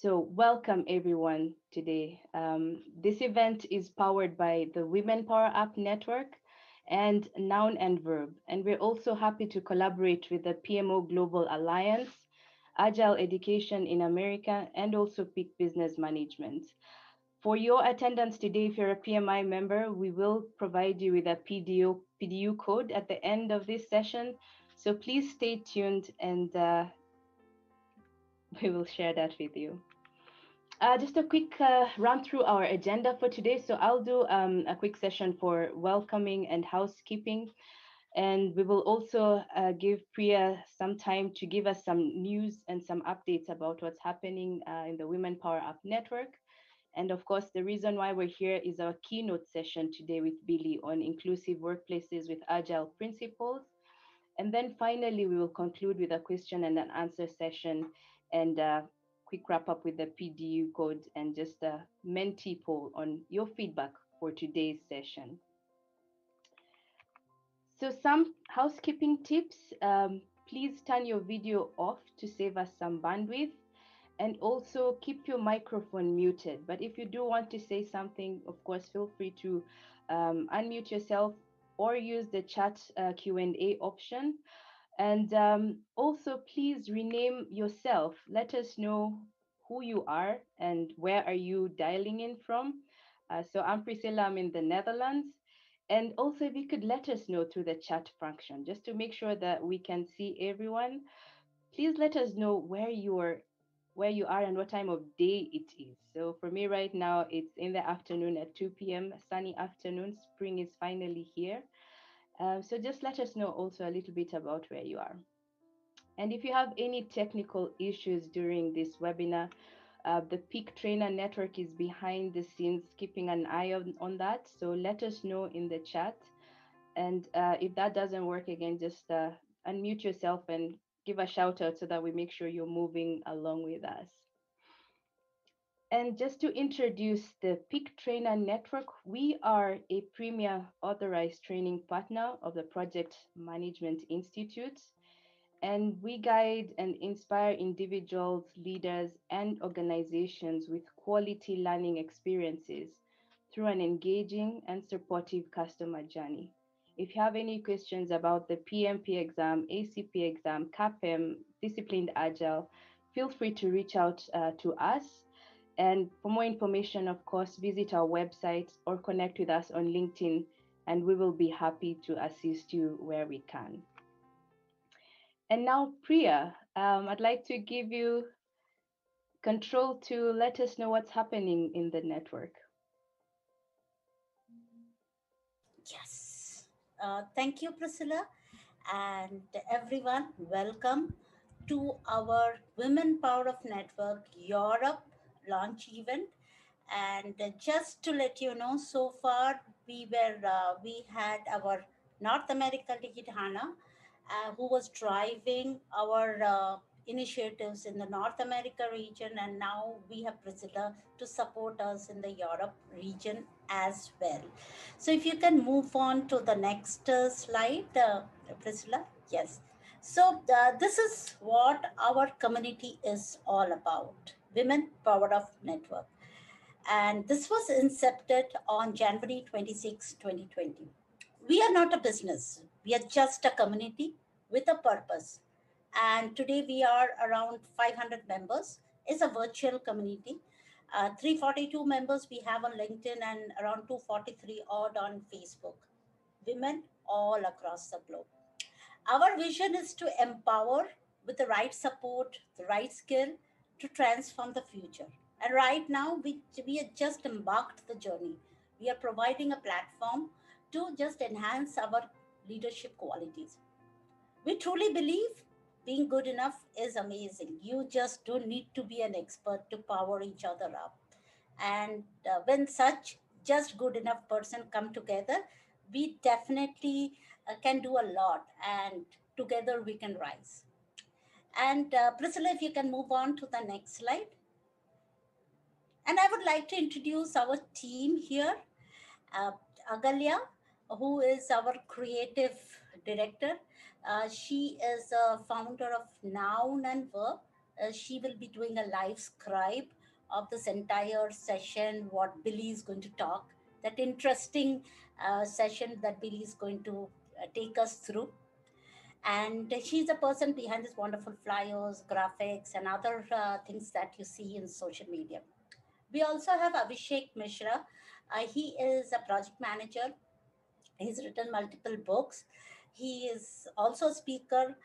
So, welcome everyone today. This event is powered by the Women Power Up Network and Noun and Verb. And we're also happy to collaborate with the PMO Global Alliance, Agile Education in America, and also Peak Business Management. For your attendance today, if you're a PMI member, we will provide you with a PDU code at the end of this session. So please stay tuned and we will share that with you. Just a quick run through our agenda for today. So I'll do a quick session for welcoming and housekeeping. And we will also give Priya some time to give us some news and some updates about what's happening in the Women Power Up Network. And of course, the reason why we're here is our keynote session today with Billy on inclusive workplaces with agile principles. And then finally, we will conclude with a question and an answer session and a quick wrap up with the PDU code and just a mentee poll on your feedback for today's session. So some housekeeping tips. Please turn your video off to save us some bandwidth. And also keep your microphone muted. But if you do want to say something, of course, feel free to unmute yourself or use the chat Q&A option. And also, please rename yourself. Let us know who you are and where are you dialing in from. So I'm Priscilla, I'm in the Netherlands. And also, if you could let us know through the chat function, just to make sure that we can see everyone, please let us know where you are and what time of day it is. So for me right now, it's in the afternoon at 2 p.m., sunny afternoon. Spring is finally here. So just let us know also a little bit about where you are. And if you have any technical issues during this webinar, the Peak Trainer Network is behind the scenes, keeping an eye on that. So let us know in the chat. And if that doesn't work again, just unmute yourself and give a shout out so that we make sure you're moving along with us. And just to introduce the Peak Trainer Network, we are a premier authorized training partner of the Project Management Institute. And we guide and inspire individuals, leaders, and organizations with quality learning experiences through an engaging and supportive customer journey. If you have any questions about the PMP exam, ACP exam, CAPM, Disciplined Agile, feel free to reach out to us. And for more information, of course, visit our website or connect with us on LinkedIn, and we will be happy to assist you where we can. And now, Priya, I'd like to give you control to let us know what's happening in the network. Yes. Thank you, Priscilla. And everyone, welcome to our Women Power of Network Europe launch event. And just to let you know, so far we had our North America lead Hannah, who was driving our initiatives in the North America region, and now we have Priscilla to support us in the Europe region as well. So if you can move on to the next slide, Priscilla. Yes. So this is what our community is all about. Women Power of Network. And this was incepted on January 26, 2020. We are not a business. We are just a community with a purpose. And today we are around 500 members. It's a virtual community. 342 members we have on LinkedIn and around 243 odd on Facebook. Women all across the globe. Our vision is to empower with the right support, the right skill to transform the future. And right now, we have just embarked the journey. We are providing a platform to just enhance our leadership qualities. We truly believe being good enough is amazing. You just don't need to be an expert to power each other up. And when such just good enough person come together, we definitely can do a lot, and together we can rise. And Priscilla, if you can move on to the next slide. And I would like to introduce our team here. uh, Agalya, who is our creative director. She is a founder of Noun and Verb. She will be doing a live scribe of this entire session, what Billy is going to talk, that interesting session that Billy is going to take us through. And she's the person behind this wonderful flyers, graphics, and other things that you see in social media. We also have Abhishek Mishra. He is a project manager. He's written multiple books. He is also a speaker,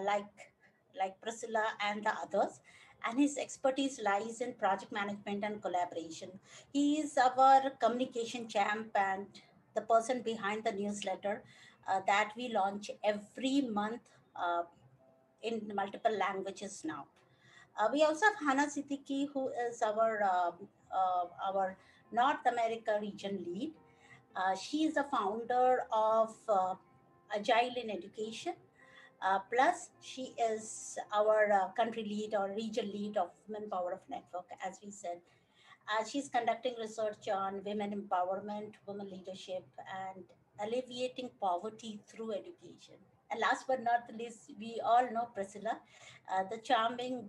like Priscilla and the others. And his expertise lies in project management and collaboration. He is our communication champ and the person behind the newsletter that we launch every month uh, in multiple languages now. We also have Hannah Siddiqui, who is our North America region lead. She is the founder of Agile in Education. Plus, she is our country lead or region lead of Women Power of Network, as we said. She's conducting research on women empowerment, women leadership, and alleviating poverty through education. And last but not the least, we all know Priscilla, the charming,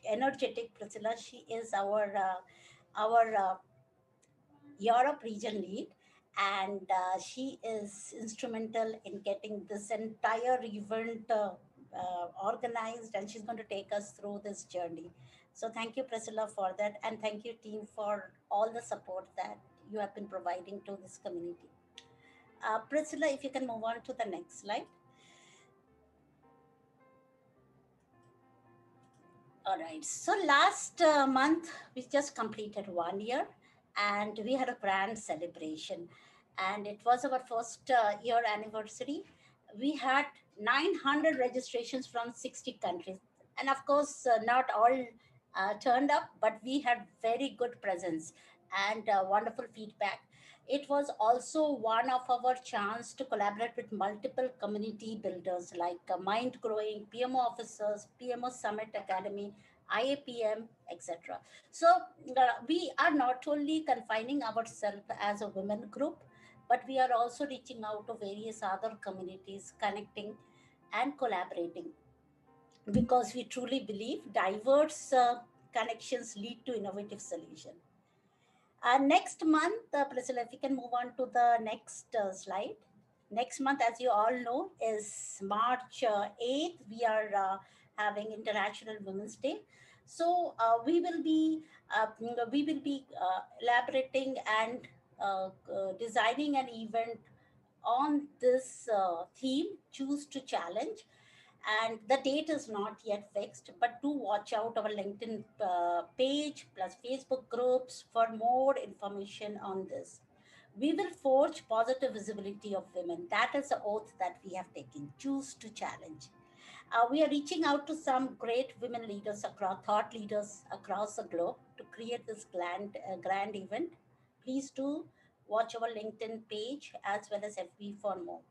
energetic Priscilla. She is our Europe region lead, and she is instrumental in getting this entire event organized, and she's going to take us through this journey. So, thank you, Priscilla, for that, and thank you, team, for all the support that you have been providing to this community. Priscilla, if you can move on to the next slide. All right. So last month we just completed 1 year, and we had a grand celebration, and it was our first year anniversary. We had 900 registrations from 60 countries, and of course, not all turned up, but we had very good presence and wonderful feedback. It was also one of our chance to collaborate with multiple community builders like Mind Growing, PMO officers, PMO Summit Academy, IAPM, etc. So we are not only confining ourselves as a women group, but we are also reaching out to various other communities, connecting and collaborating, because we truly believe diverse connections lead to innovative solutions. Next month, Priscilla, if we can move on to the next slide. Next month, as you all know, is March 8th. We are having International Women's Day. So we will be elaborating and designing an event on this theme, choose to challenge, and the date is not yet fixed, but do watch out our LinkedIn page plus Facebook groups for more information on this. We will forge positive visibility of women. That is the oath that we have taken, choose to challenge. We are reaching out to some great women leaders across thought leaders across the globe to create this grand event. Please do watch our LinkedIn page as well as FB for more.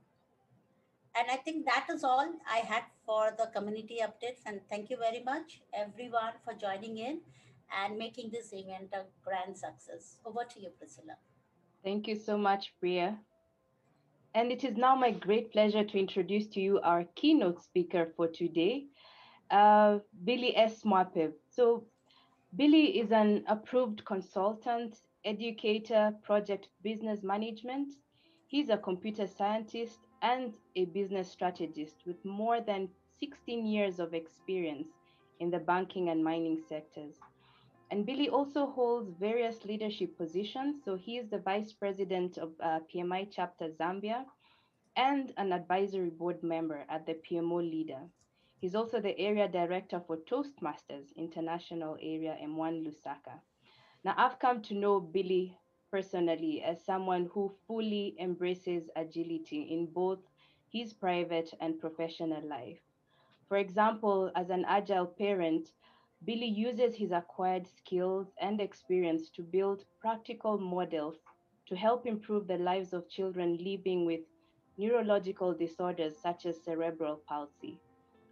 And I think that is all I had for the community updates. And thank you very much, everyone, for joining in and making this event a grand success. Over to you, Priscilla. Thank you so much, Priya. And it is now my great pleasure to introduce to you our keynote speaker for today, Billy S. Mwape. So, Billy is an approved consultant, educator, project business management. He's a computer scientist and a business strategist with more than 16 years of experience in the banking and mining sectors. And Billy also holds various leadership positions. So he is the vice president of PMI chapter Zambia and an advisory board member at the PMO Leader. He's also the area director for Toastmasters International Area M1 Lusaka. Now, I've come to know Billy personally as someone who fully embraces agility in both his private and professional life. For example, as an agile parent, Billy uses his acquired skills and experience to build practical models to help improve the lives of children living with neurological disorders such as cerebral palsy.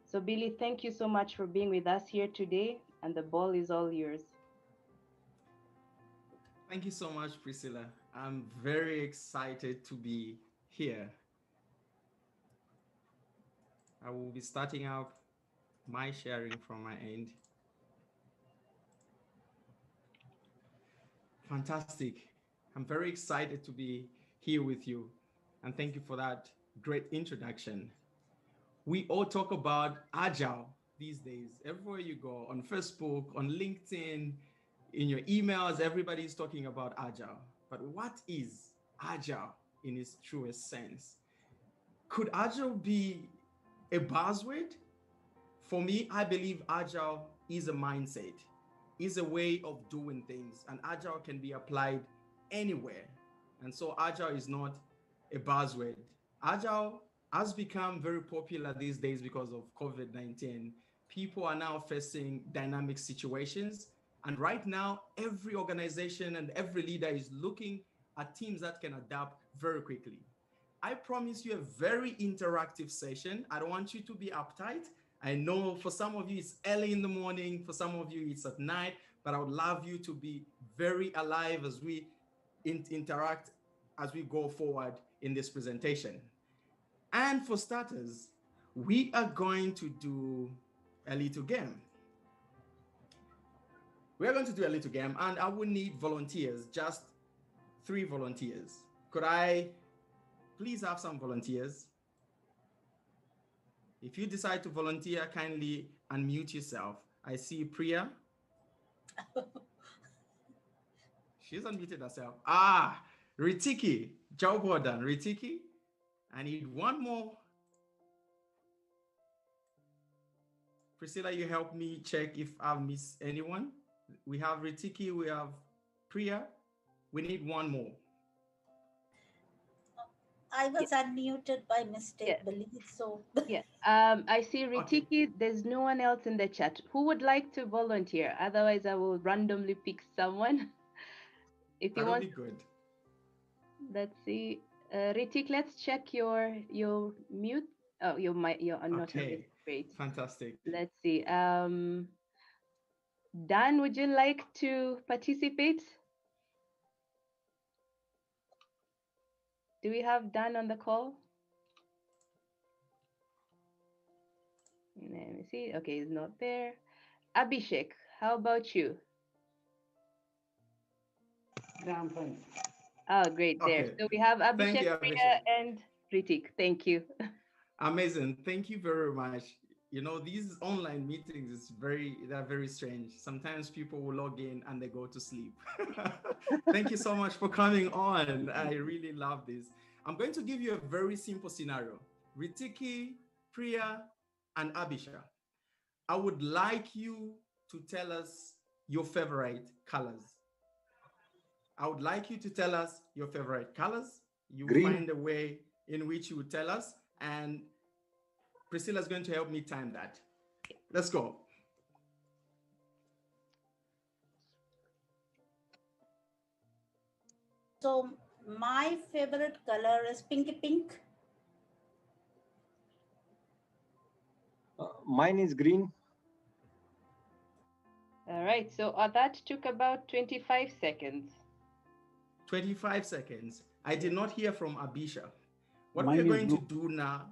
So, Billy, thank you so much for being with us here today, and the ball is all yours. Thank you so much, Priscilla. I'm very excited to be here. I will be starting out my sharing from my end. Fantastic. I'm very excited to be here with you. And thank you for that great introduction. We all talk about Agile these days. Everywhere you go, on Facebook, on LinkedIn, in your emails, everybody's talking about Agile. But what is Agile in its truest sense? Could Agile be a buzzword? For me, I believe Agile is a mindset, is a way of doing things, and Agile can be applied anywhere. And so Agile is not a buzzword. Agile has become very popular these days because of COVID-19. People are now facing dynamic situations. And right now, every organization and every leader is looking at teams that can adapt very quickly. I promise you a very interactive session. I don't want you to be uptight. I know for some of you it's early in the morning, for some of you it's at night, but I would love you to be very alive as we interact as we go forward in this presentation. And for starters, we are going to do a little game. We are going to do a little game, and I will need volunteers, just 3 volunteers. Could I please have some volunteers? If you decide to volunteer, kindly unmute yourself. I see Priya. She's unmuted herself. Ritiki. Job well done, Ritiki. I need one more. Priscilla, you help me check if I've missed anyone. We have Ritiki, we have Priya. We need one more. I was unmuted by mistake, Yeah. believe so. Yeah. I see Ritiki. There's no one else in the chat. Who would like to volunteer? Otherwise, I will randomly pick someone. If you That'll want, be good. let's see. Ritik, let's check your mute. Oh, your mic. You're not Okay, muted. Great. fantastic. Let's see. Dan, would you like to participate? Do we have Dan on the call? Let me see. Okay, he's not there. Abhishek, how about you? Yeah, I'm fine. Oh, great. There. Okay, So we have thank Abhishek, you, Priya, Abhishek. and Ritik. Thank you. Amazing. Thank you very much. You know, these online meetings they're very strange. Sometimes people will log in and they go to sleep. Thank you so much for coming on. I really love this. I'm going to give you a very simple scenario. Ritiki, Priya, and Abisha. I would like you to tell us your favorite colors. I would like you to tell us your favorite colors. You Green. find a way in which you would tell us, and Priscilla's going to help me time that. Let's go. So my favorite color is pinky pink. Mine is green. All right. So that took about 25 seconds. 25 seconds. I did not hear from Abisha. What Mine we are is going to blue. do now,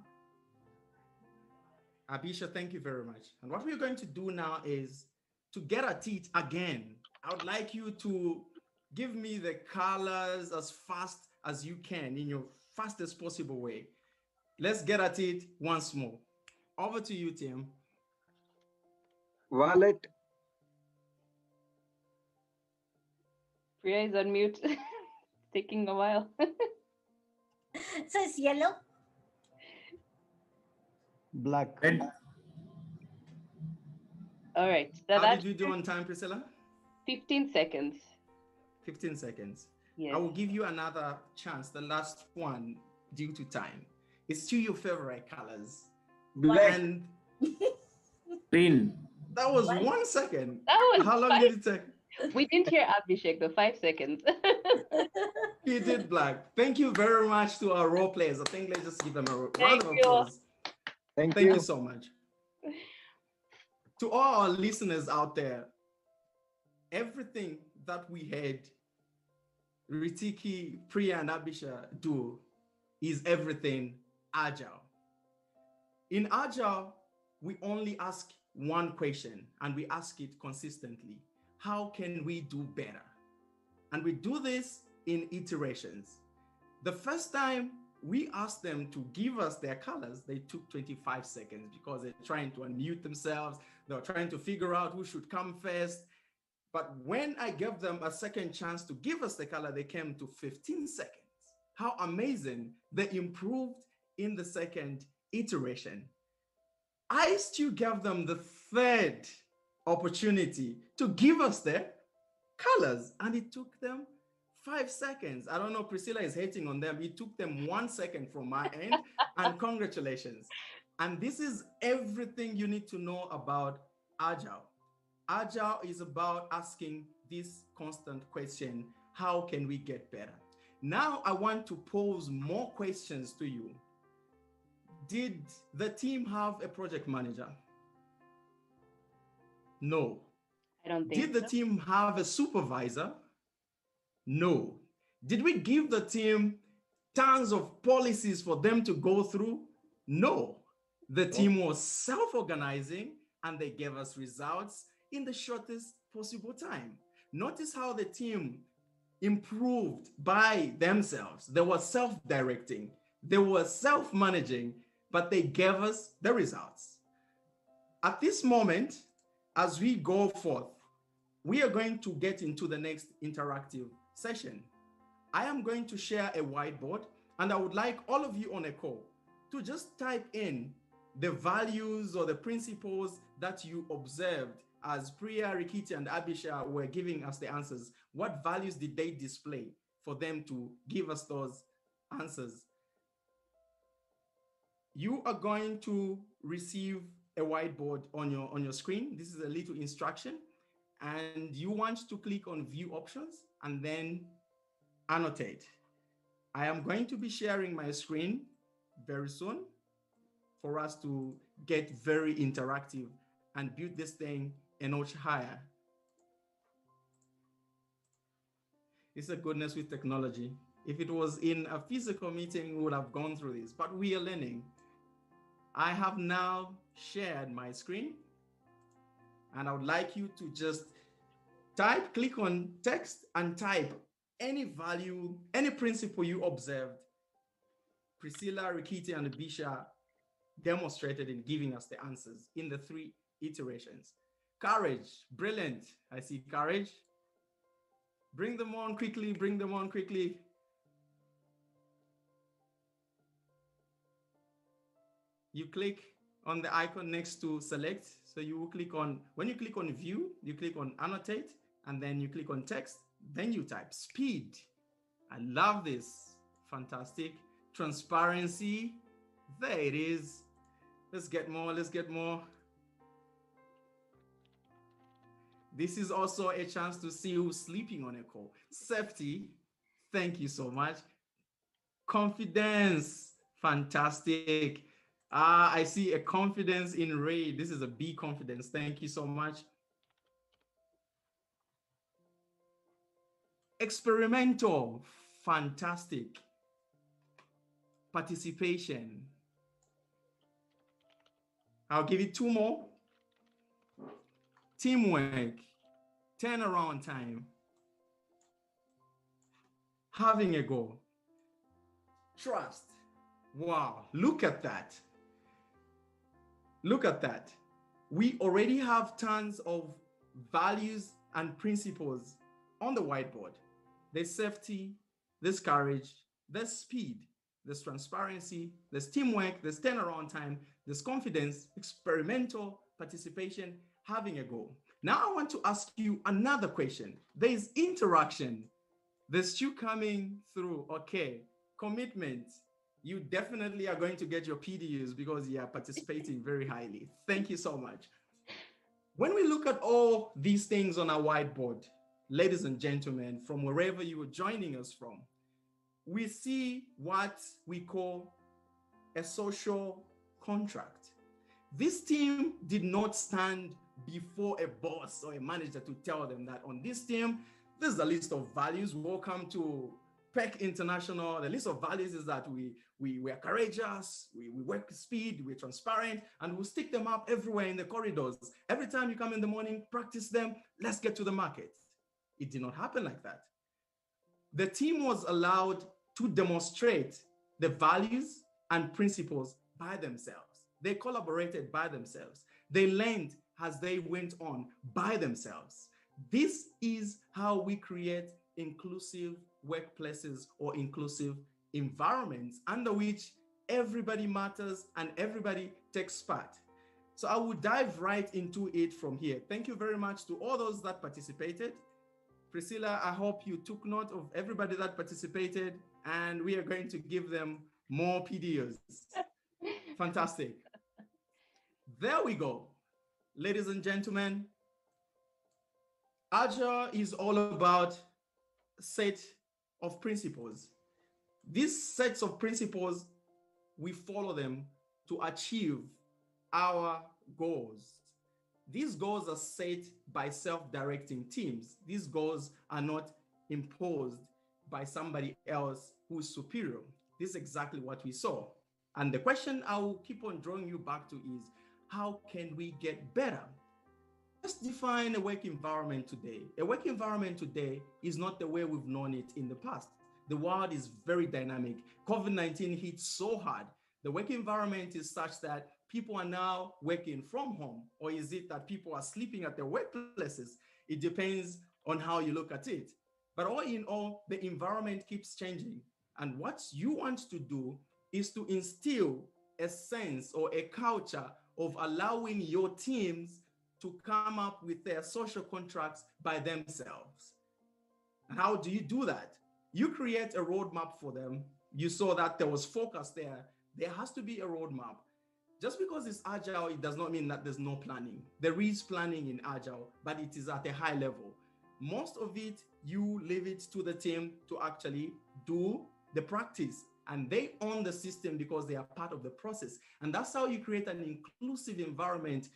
Abisha, thank you very much. And what we're going to do now is to get at it again. I would like you to give me the colors as fast as you can in your fastest possible way. Let's get at it once more. Over to you, Tim. Violet. Priya is on mute. Taking a while. So it's yellow. Black. All right. So How that's did you do on time, Priscilla? 15 seconds. 15 seconds. Yes. I will give you another chance, the last one, due to time. It's to your favorite colors. Black. And Green. that was White. 1 second. That was How long 5. did it take? We didn't hear Abhishek, the 5 seconds. He did black. Thank you very much to our role players. I think let's just give them a round Thank of you. applause. Thank Thank you. you so much. To all our listeners out there, everything that we had Ritiki, Priya, and Abisha do is everything Agile. In Agile, we only ask one question and we ask it consistently. How can we do better? And we do this in iterations. The first time we asked them to give us their colors, they took 25 seconds because they're trying to unmute themselves. They're trying to figure out who should come first. But when I gave them a second chance to give us the color, they came to 15 seconds. How amazing. They improved in the second iteration. I still gave them the third opportunity to give us their colors, and it took them 5 seconds. I don't know, Priscilla is hating on them. It took them 1 second from my end, and congratulations. And this is everything you need to know about Agile. Agile is about asking this constant question, how can we get better? Now I want to pose more questions to you. Did the team have a project manager? No. I don't Did think the so. team have a supervisor? No. Did we give the team tons of policies for them to go through? No. The team was self-organizing and they gave us results in the shortest possible time. Notice how the team improved by themselves. They were self-directing, they were self-managing, but they gave us the results. At this moment, as we go forth, we are going to get into the next interactive session. I am going to share a whiteboard, and I would like all of you on a call to just type in the values or the principles that you observed as Priya, Rikiti, and Abisha were giving us the answers. What values did they display for them to give us those answers? You are going to receive a whiteboard on your screen. This is a little instruction, and you want to click on view options and then annotate. I am going to be sharing my screen very soon for us to get very interactive and build this thing a notch higher. It's a goodness with technology. If it was in a physical meeting, we would have gone through this, but we are learning. I have now shared my screen, and I would like you to just click on text and type any value, any principle you observed Priscilla, Rikiti, and Bisha demonstrated in giving us the answers in the 3 iterations. Courage, brilliant. I see courage. Bring them on quickly, bring them on quickly. You click on the icon next to select. So you will click on, when you click on view, you click on annotate, and then you click on text, then you type speed. I love this. Fantastic. Transparency. There it is. Let's get more, let's get more. This is also a chance to see who's sleeping on a call. Safety. Thank you so much. Confidence. Fantastic. I see a confidence in Ray. This is a B confidence. Thank you so much. Experimental. Fantastic. Participation. I'll give you 2 more. Teamwork. Turnaround time. Having a goal. Trust. Wow, look at that. Look at that. We already have tons of values and principles on the whiteboard. There's safety, there's courage, there's speed, there's transparency, there's teamwork, there's turnaround time, there's confidence, experimental participation, having a goal. Now I want to ask you another question. There's interaction. There's you coming through. Okay, commitment. You definitely are going to get your PDUs because you are participating very highly. Thank you so much. When we look at all these things on our whiteboard, ladies and gentlemen, from wherever you are joining us from, we see what we call a social contract. This team did not stand before a boss or a manager to tell them that on this team, this is a list of values. Welcome to PEC International. The list of values is that we are courageous, we work with speed, we're transparent, and we'll stick them up everywhere in the corridors. Every time you come in the morning, practice them, let's get to the market. It did not happen like that. The team was allowed to demonstrate the values and principles by themselves. They collaborated by themselves. They learned as they went on by themselves. This is how we create inclusive workplaces or inclusive environments under which everybody matters and everybody takes part. So I will dive right into it from here. Thank you very much to all those that participated. Priscilla, I hope you took note of everybody that participated, and we are going to give them more PDOs. Fantastic. There we go. Ladies and gentlemen, Agile is all about a set of principles. These sets of principles, we follow them to achieve our goals. These goals are set by self-directing teams. These goals are not imposed by somebody else who's superior. This is exactly what we saw. And the question I will keep on drawing you back to is, how can we get better? Let's define a work environment today. A work environment today is not the way we've known it in the past. The world is very dynamic. COVID-19 hit so hard. The work environment is such that people are now working from home, or is it that people are sleeping at their workplaces? It depends on how you look at it. But all in all, the environment keeps changing. And what you want to do is to instill a sense or a culture of allowing your teams to come up with their social contracts by themselves. And how do you do that? You create a roadmap for them. You saw that there was focus there. There has to be a roadmap. Just because it's agile, it does not mean that there's no planning. There is planning in agile, but it is at a high level. Most of it, you leave it to the team to actually do the practice, and they own the system because they are part of the process. And that's how you create an inclusive environment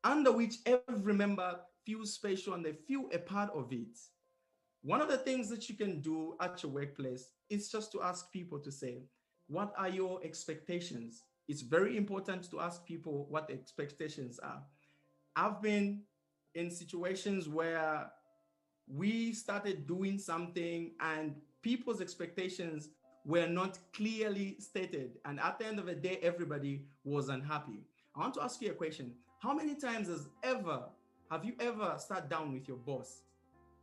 under which every member feels special and they feel a part of it. One of the things that you can do at your workplace is just to ask people to say, what are your expectations? It's very important to ask people what the expectations are. I've been in situations where we started doing something and people's expectations were not clearly stated. And at the end of the day, everybody was unhappy. I want to ask you a question. How many times have you ever sat down with your boss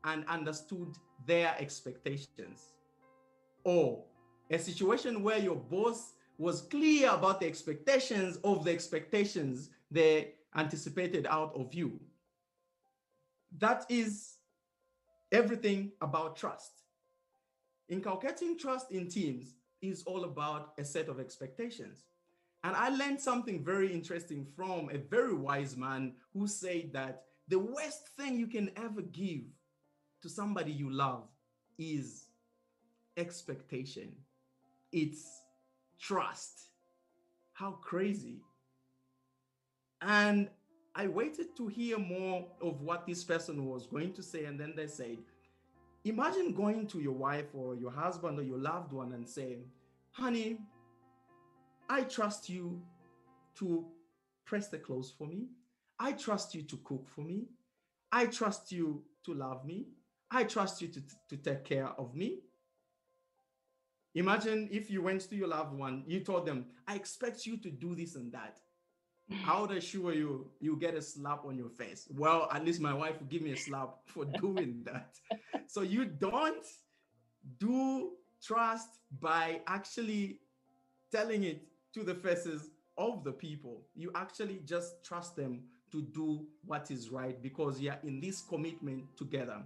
and understood their expectations? Or a situation where your boss was clear about the expectations they anticipated out of you. That is everything about trust. Inculcating trust in teams is all about a set of expectations. And I learned something very interesting from a very wise man who said that the worst thing you can ever give to somebody you love is expectation. It's trust. How crazy. And I waited to hear more of what this person was going to say. And then they said, imagine going to your wife or your husband or your loved one and saying, honey, I trust you to press the clothes for me. I trust you to cook for me. I trust you to love me. I trust you to take care of me. Imagine if you went to your loved one, you told them, I expect you to do this and that. I would assure you, you get a slap on your face. Well, at least my wife will give me a slap for doing that. So you don't do trust by actually telling it to the faces of the people. You actually just trust them to do what is right because you are in this commitment together.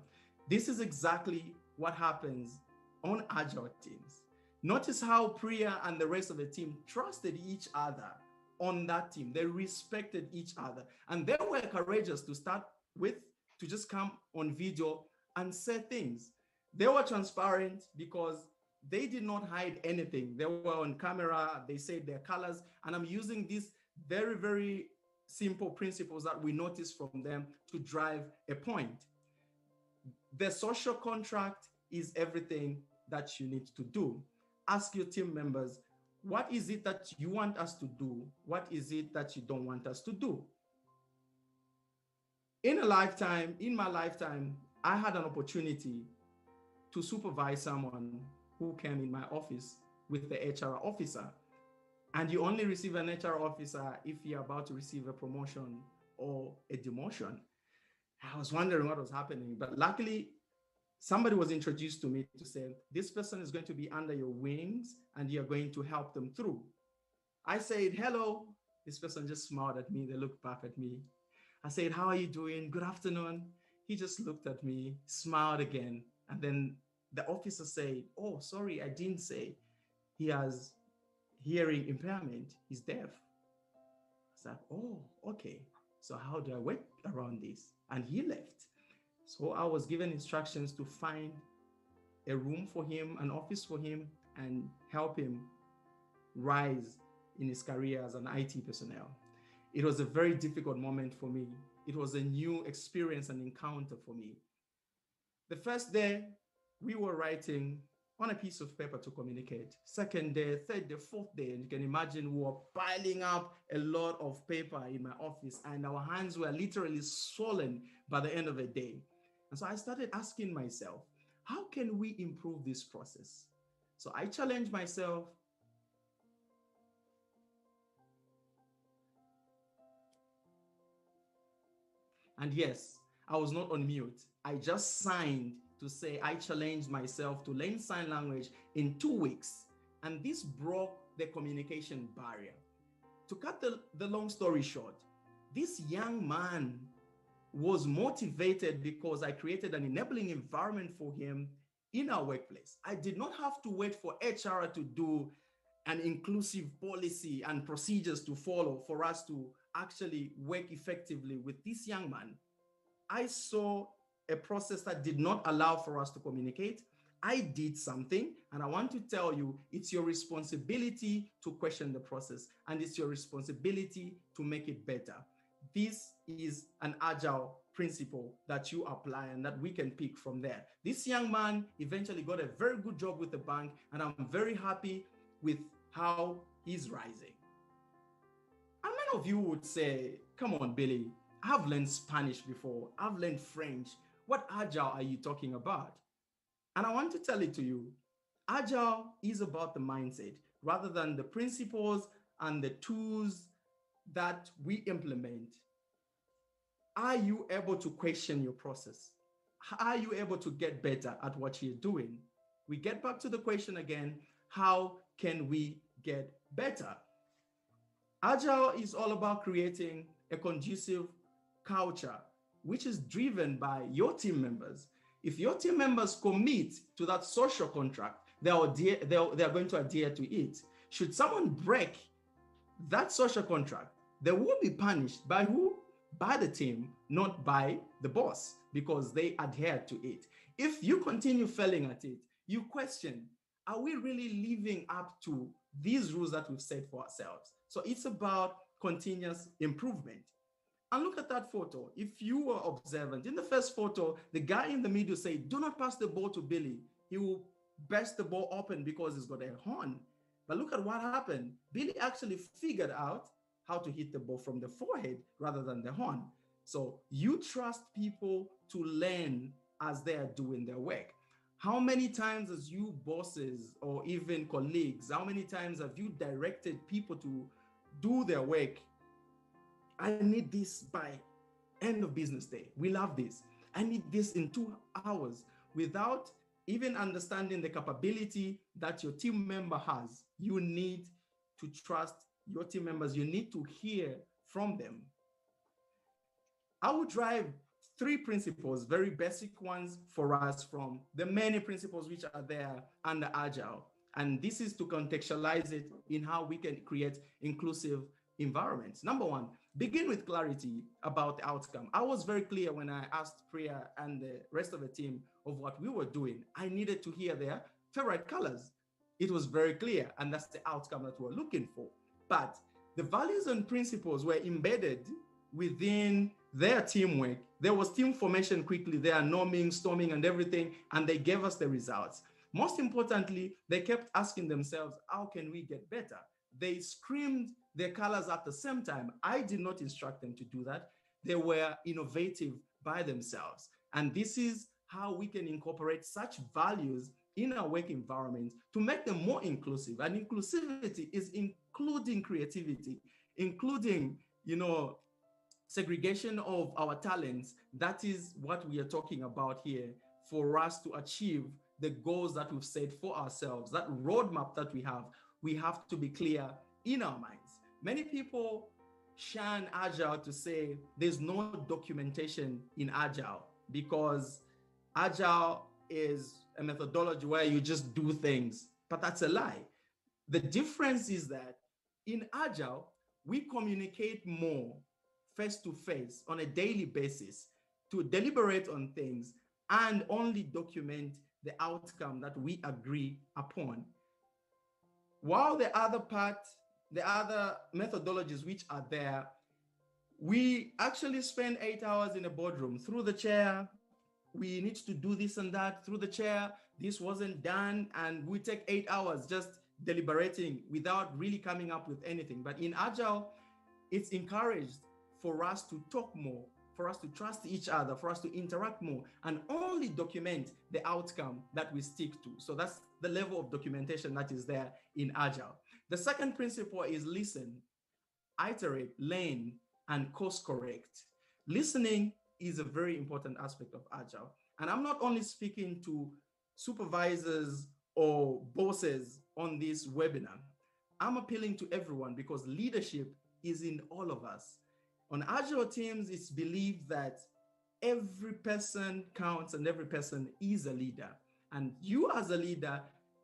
This is exactly what happens on agile teams. Notice how Priya and the rest of the team trusted each other on that team. They respected each other and they were courageous to start with, to just come on video and say things. They were transparent because they did not hide anything. They were on camera, they said their colors, and I'm using these very, very simple principles that we notice from them to drive a point. The social contract is everything that you need to do. Ask your team members, what is it that you want us to do? What is it that you don't want us to do? In my lifetime, I had an opportunity to supervise someone who came in my office with the HR officer. And you only receive an HR officer if you're about to receive a promotion or a demotion. I was wondering what was happening, but luckily somebody was introduced to me to say, this person is going to be under your wings and you're going to help them through. I said, hello. This person just smiled at me. They looked back at me. I said, how are you doing? Good afternoon. He just looked at me, smiled again. And then the officer said, oh, sorry, I didn't say he has hearing impairment. He's deaf. I said, oh, okay. So how do I work around this? And he left. So I was given instructions to find a room for him, an office for him, and help him rise in his career as an IT personnel. It was a very difficult moment for me. It was a new experience and encounter for me. The first day, we were writing on a piece of paper to communicate. Second day, third day, fourth day, and you can imagine we were piling up a lot of paper in my office, and our hands were literally swollen by the end of the day. And so I started asking myself, how can we improve this process? So I challenged myself. And yes, I was not on mute. I just signed to say I challenged myself to learn sign language in 2 weeks. And this broke the communication barrier. To cut the long story short, this young man was motivated because I created an enabling environment for him in our workplace. I did not have to wait for HR to do an inclusive policy and procedures to follow for us to actually work effectively with this young man. I saw a process that did not allow for us to communicate. I did something, and I want to tell you, it's your responsibility to question the process, and it's your responsibility to make it better. This is an agile principle that you apply and that we can pick from there. This young man eventually got a very good job with the bank, and I'm very happy with how he's rising. And many of you would say, come on, Billy, I've learned Spanish before. I've learned French. What agile are you talking about? And I want to tell it to you. Agile is about the mindset rather than the principles and the tools that we implement. Are you able to question your process? Are you able to get better at what you're doing? We get back to the question again, how can we get better? Agile is all about creating a conducive culture, which is driven by your team members. If your team members commit to that social contract, they are going to adhere to it. Should someone break that social contract, they will be punished by who? By the team, not by the boss, because they adhere to it. If you continue failing at it, you question, are we really living up to these rules that we've set for ourselves? So it's about continuous improvement. And look at that photo. If you were observant, in the first photo, the guy in the middle said, do not pass the ball to Billy. He will burst the ball open because he's got a horn. But look at what happened. Billy actually figured out how to hit the ball from the forehead rather than the horn. So you trust people to learn as they are doing their work. How many times as you bosses or even colleagues, how many times have you directed people to do their work? I need this by end of business day. We love this. I need this in 2 hours without even understanding the capability that your team member has. You need to trust your team members. You need to hear from them. I will drive 3 principles, very basic ones for us from the many principles which are there under Agile. And this is to contextualize it in how we can create inclusive environments. Number 1, begin with clarity about the outcome. I was very clear when I asked Priya and the rest of the team of what we were doing. I needed to hear their favorite colors. It was very clear, and that's the outcome that we're looking for. But the values and principles were embedded within their teamwork. There was team formation quickly, there norming, storming, and everything, and they gave us the results. Most importantly, they kept asking themselves, how can we get better? They screamed their colors at the same time. I did not instruct them to do that. They were innovative by themselves. And this is how we can incorporate such values in our work environment to make them more inclusive. And inclusivity is including creativity, including, segregation of our talents. That is what we are talking about here, for us to achieve the goals that we've set for ourselves, that roadmap that we have to be clear in our minds. Many people shun Agile to say there's no documentation in Agile, because Agile is a methodology where you just do things, but that's a lie. The difference is that in Agile, we communicate more face to face on a daily basis to deliberate on things and only document the outcome that we agree upon. While the other methodologies which are there, we actually spend 8 hours in a boardroom through the chair. We need to do this and that through the chair. This wasn't done. And we take 8 hours just deliberating without really coming up with anything. But in Agile, it's encouraged for us to talk more, for us to trust each other, for us to interact more, and only document the outcome that we stick to. So that's the level of documentation that is there in Agile. The second principle is listen, iterate, learn, and course correct. Listening is a very important aspect of Agile. And I'm not only speaking to supervisors or bosses on this webinar. I'm appealing to everyone, because leadership is in all of us. On Agile teams, it's believed that every person counts and every person is a leader. And you as a leader,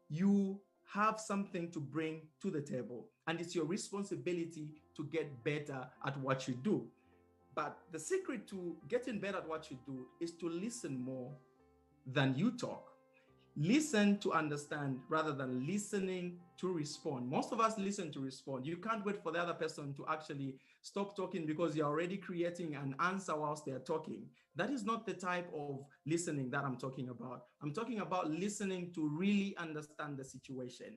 you have something to bring to the table, and it's your responsibility to get better at what you do. But the secret to getting better at what you do is to listen more than you talk. Listen to understand rather than listening to respond. Most of us listen to respond. You can't wait for the other person to actually stop talking because you're already creating an answer whilst they're talking. That is not the type of listening that I'm talking about. I'm talking about listening to really understand the situation.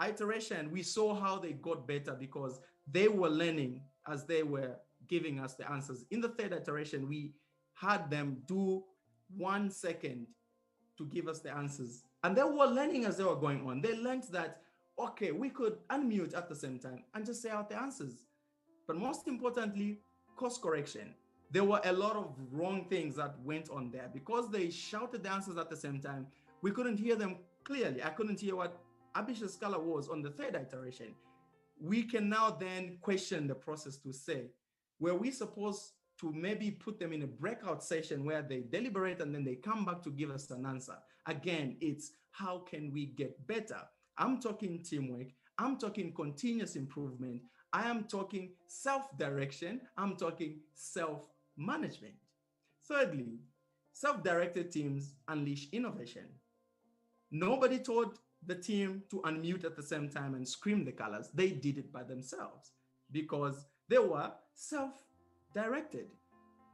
Iteration, we saw how they got better because they were learning as they were giving us the answers. In the third iteration, we had them do 1 second to give us the answers. And they were learning as they were going on. They learned that, okay, we could unmute at the same time and just say out the answers. But most importantly, course correction. There were a lot of wrong things that went on there. Because they shouted the answers at the same time, we couldn't hear them clearly. I couldn't hear what Abhishek's color was on the third iteration. We can now then question the process to say, were we supposed to maybe put them in a breakout session where they deliberate and then they come back to give us an answer? Again, it's how can we get better? I'm talking teamwork. I'm talking continuous improvement. I am talking self-direction. I'm talking self-management. Thirdly, self-directed teams unleash innovation. Nobody told the team to unmute at the same time and scream the colors. They did it by themselves because they were self-directed.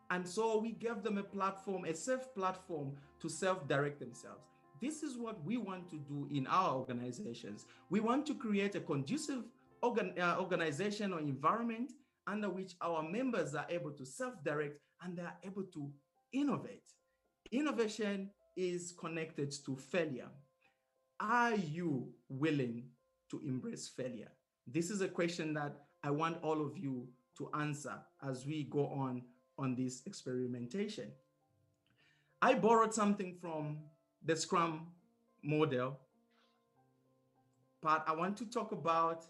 And so we gave them a platform, a safe platform to self-direct themselves. This is what we want to do in our organizations. We want to create a conducive organization or environment under which our members are able to self-direct and they are able to innovate. Innovation is connected to failure. Are you willing to embrace failure? This is a question that I want all of you to answer as we go on this experimentation. I borrowed something from the Scrum model, but I want to talk about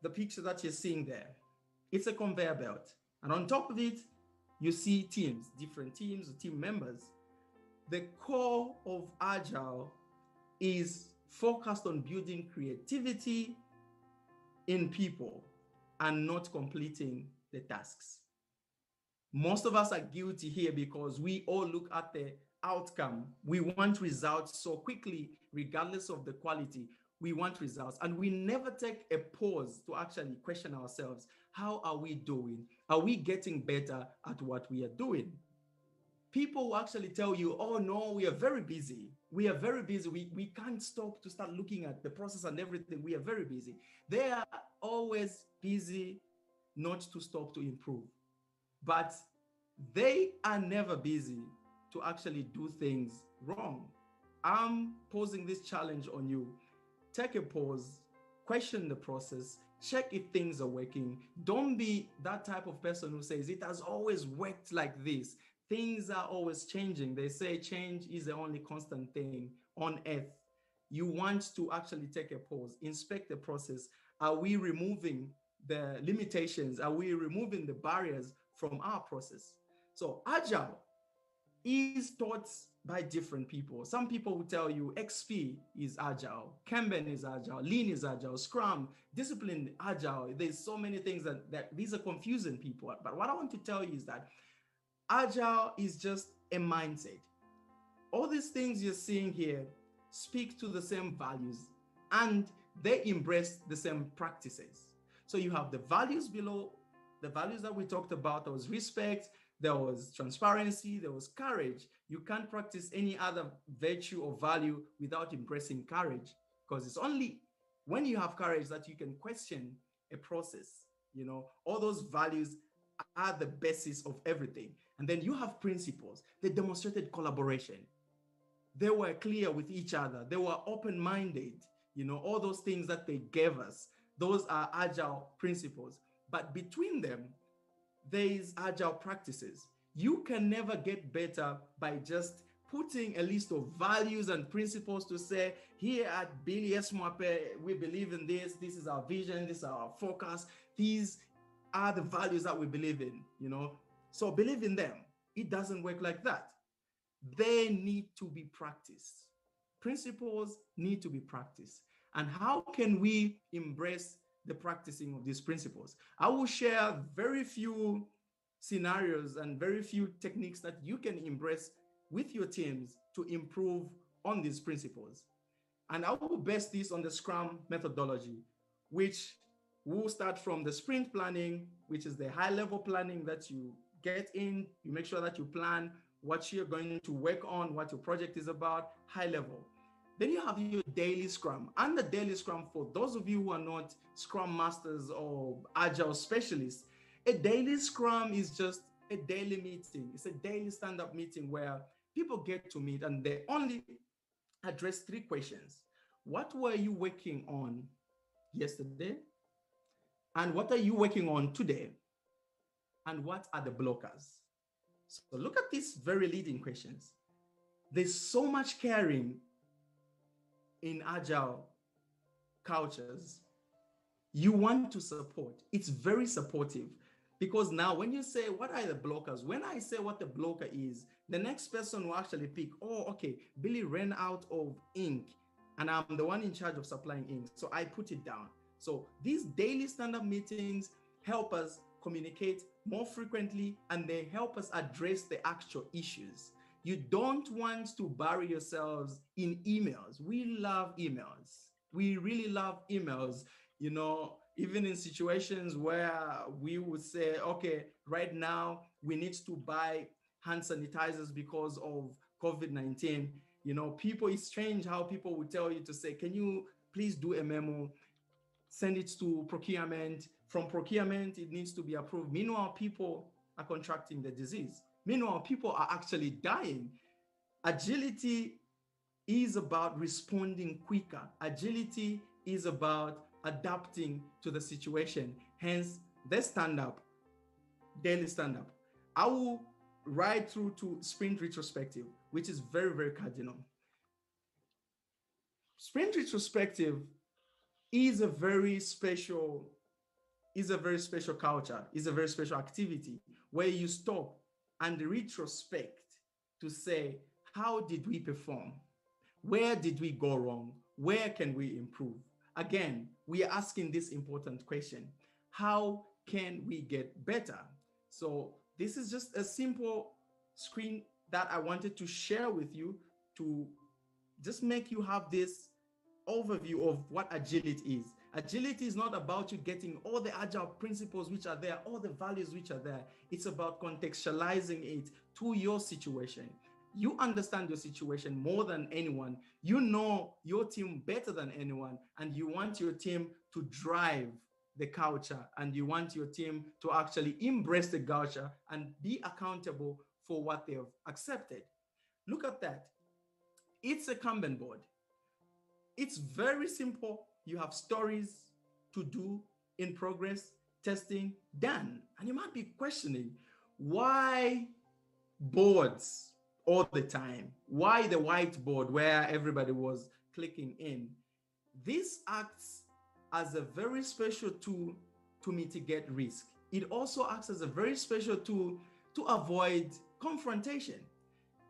the picture that you're seeing there. It's a conveyor belt. And on top of it, you see teams, different teams, team members. The core of Agile is focused on building creativity in people and not completing the tasks. Most of us are guilty here because we all look at the outcome. We want results so quickly, regardless of the quality. We want results, and we never take a pause to actually question ourselves. How are we doing? Are we getting better at what we are doing? People will actually tell you, oh no, we are very busy. We are very busy. We can't stop to start looking at the process and everything. We are very busy. They are always busy not to stop to improve. But they are never busy to actually do things wrong. I'm posing this challenge on you. Take a pause, question the process, check if things are working. Don't be that type of person who says it has always worked like this. Things are always changing. They say change is the only constant thing on earth. You want to actually take a pause, inspect the process. Are we removing the limitations? Are we removing the barriers from our process? So Agile is taught by different people. Some people will tell you XP is Agile, Kanban is Agile, Lean is Agile, Scrum, Discipline Agile. There's so many things that these are confusing people. But what I want to tell you is that Agile is just a mindset. All these things you're seeing here speak to the same values and they embrace the same practices. So you have the values below, the values that we talked about. There was respect, there was transparency, there was courage. You can't practice any other virtue or value without embracing courage, because it's only when you have courage that you can question a process. All those values are the basis of everything. And then you have principles. They demonstrated collaboration. They were clear with each other. They were open-minded. All those things that they gave us, those are Agile principles. But between them, there is Agile practices. You can never get better by just putting a list of values and principles to say, here at Billy S. Mwape, we believe in this. This is our vision. This is our focus. These are the values that we believe in, So believe in them. It doesn't work like that. They need to be practiced. Principles need to be practiced. And how can we embrace the practicing of these principles? I will share very few scenarios and very few techniques that you can embrace with your teams to improve on these principles. And I will base this on the Scrum methodology, which will start from the sprint planning, which is the high-level planning that you get in. You make sure that you plan what you're going to work on, what your project is about, high level. Then you have your daily Scrum. And the daily Scrum, for those of you who are not Scrum masters or Agile specialists, a daily Scrum is just a daily meeting. It's a daily stand-up meeting where people get to meet and they only address 3 questions. What were you working on yesterday? And what are you working on today? And what are the blockers? So look at these very leading questions. There's so much caring in Agile cultures. You want to support. It's very supportive, because now when you say, what are the blockers? When I say what the blocker is, the next person will actually pick, oh, okay, Billy ran out of ink and I'm the one in charge of supplying ink. So I put it down. So these daily stand-up meetings help us communicate more frequently, and they help us address the actual issues. You don't want to bury yourselves in emails. We love emails. We really love emails, even in situations where we would say, okay, right now we need to buy hand sanitizers because of COVID-19. People, it's strange how people would tell you to say, can you please do a memo, send it to procurement. From procurement, it needs to be approved. Meanwhile, people are contracting the disease. Meanwhile, people are actually dying. Agility is about responding quicker. Agility is about adapting to the situation. Hence, the stand-up, daily stand-up. I will ride through to sprint retrospective, which is very, very cardinal. Sprint retrospective is a very special culture, is a very special activity where you stop and retrospect to say, how did we perform? Where did we go wrong? Where can we improve? Again, we are asking this important question: how can we get better? So this is just a simple screen that I wanted to share with you to just make you have this overview of what agility is. Agility is not about you getting all the Agile principles which are there, all the values which are there. It's about contextualizing it to your situation. You understand your situation more than anyone. You know your team better than anyone, and you want your team to drive the culture, and you want your team to actually embrace the culture and be accountable for what they have accepted. Look at that. It's a Kanban board. It's very simple. You have stories to do, in progress, testing, done. And you might be questioning, why boards all the time? Why the whiteboard where everybody was clicking in? This acts as a very special tool to mitigate risk. It also acts as a very special tool to avoid confrontation.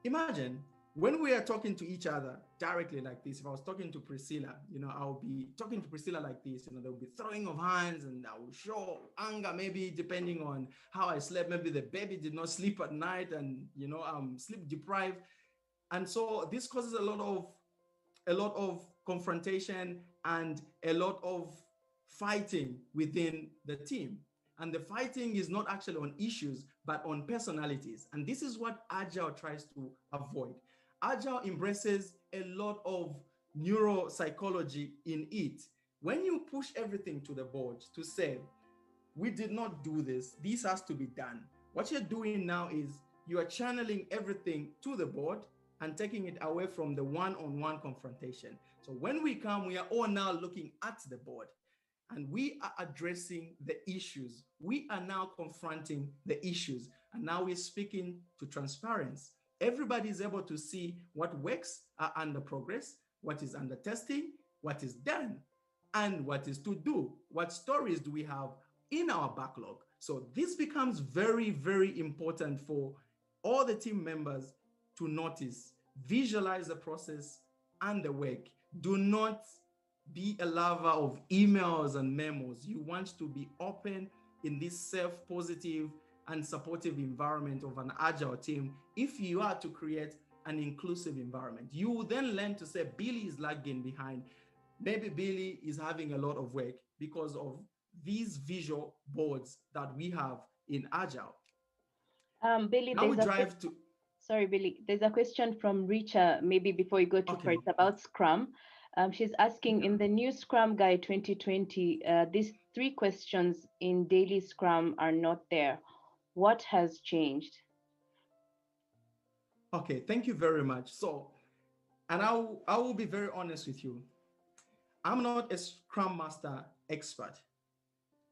Imagine when we are talking to each other directly like this. If I was talking to Priscilla, I'll be talking to Priscilla like this, there'll be throwing of hands, and I will show anger, maybe depending on how I slept. Maybe the baby did not sleep at night, and I'm sleep deprived. And so this causes a lot of confrontation and a lot of fighting within the team. And the fighting is not actually on issues, but on personalities. And this is what Agile tries to avoid. Agile embraces a lot of neuropsychology in it. When you push everything to the board to say, we did not do this, this has to be done, what you're doing now is you are channeling everything to the board and taking it away from the one-on-one confrontation. So when we come, we are all now looking at the board and we are addressing the issues. We are now confronting the issues, and now we're speaking to transparency. Everybody is able to see what works are under progress, what is under testing, what is done, and what is to do. What stories do we have in our backlog? So this becomes very, very important for all the team members to notice, visualize the process and the work. Do not be a lover of emails and memos. You want to be open in this self-positive and supportive environment of an Agile team. If you are to create an inclusive environment, you will then learn to say, Billy is lagging behind. Maybe Billy is having a lot of work because of these visual boards that we have in Agile. Billy, Now we drive to... Sorry, Billy. There's a question from Richa, maybe before you go to Okay. It's about Scrum. She's asking, in the new Scrum Guide 2020, these 3 questions in daily Scrum are not there. What has changed? Okay, thank you very much. So, and I will be very honest with you. I'm not a Scrum Master expert.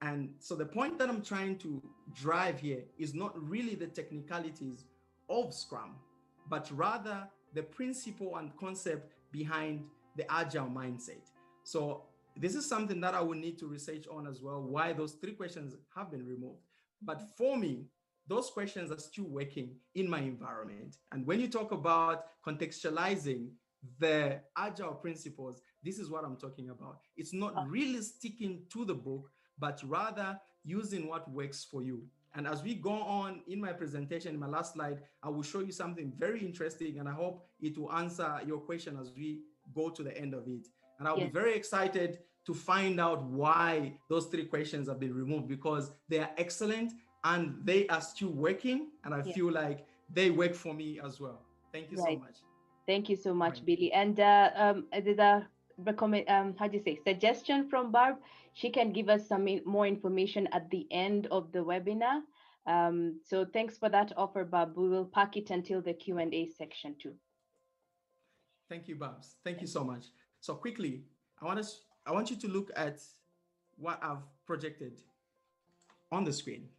And so the point that I'm trying to drive here is not really the technicalities of Scrum, but rather the principle and concept behind the Agile mindset. So this is something that I will need to research on as well, why those 3 questions have been removed. But for me, those questions are still working in my environment. And when you talk about contextualizing the Agile principles, this is what I'm talking about. It's not really sticking to the book, but rather using what works for you. And as we go on in my presentation, in my last slide, I will show you something very interesting, and I hope it will answer your question as we go to the end of it. And I'll be very excited to find out why those 3 questions have been removed, because they are excellent and they are still working. And I feel like they work for me as well. Thank you so much. Thank you so much, Billy. And there's a suggestion from Barb. She can give us some more information at the end of the webinar. So thanks for that offer, Barb. We will pack it until the Q&A section too. Thank you, Babs. Thank you so much. So quickly, I want you to look at what I've projected on the screen.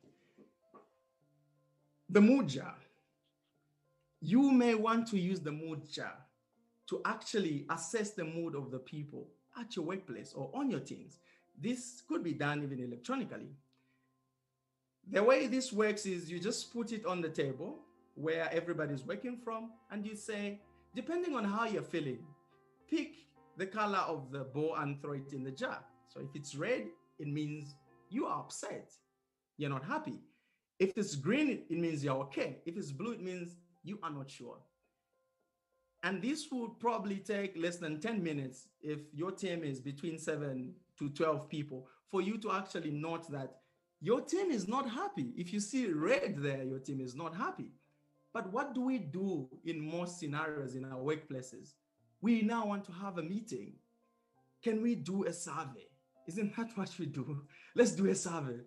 The mood jar. You may want to use the mood jar to actually assess the mood of the people at your workplace or on your teams. This could be done even electronically. The way this works is you just put it on the table where everybody's working from, and you say, depending on how you're feeling, pick the color of the bowl and throw it in the jar. So if it's red, it means you are upset, you're not happy. If it's green, it means you're okay. If it's blue, it means you are not sure. And this would probably take less than 10 minutes if your team is between 7 to 12 people for you to actually note that your team is not happy. If you see red there, your team is not happy. But what do we do in most scenarios in our workplaces? We now want to have a meeting. Can we do a survey? Isn't that what we do? Let's do a survey.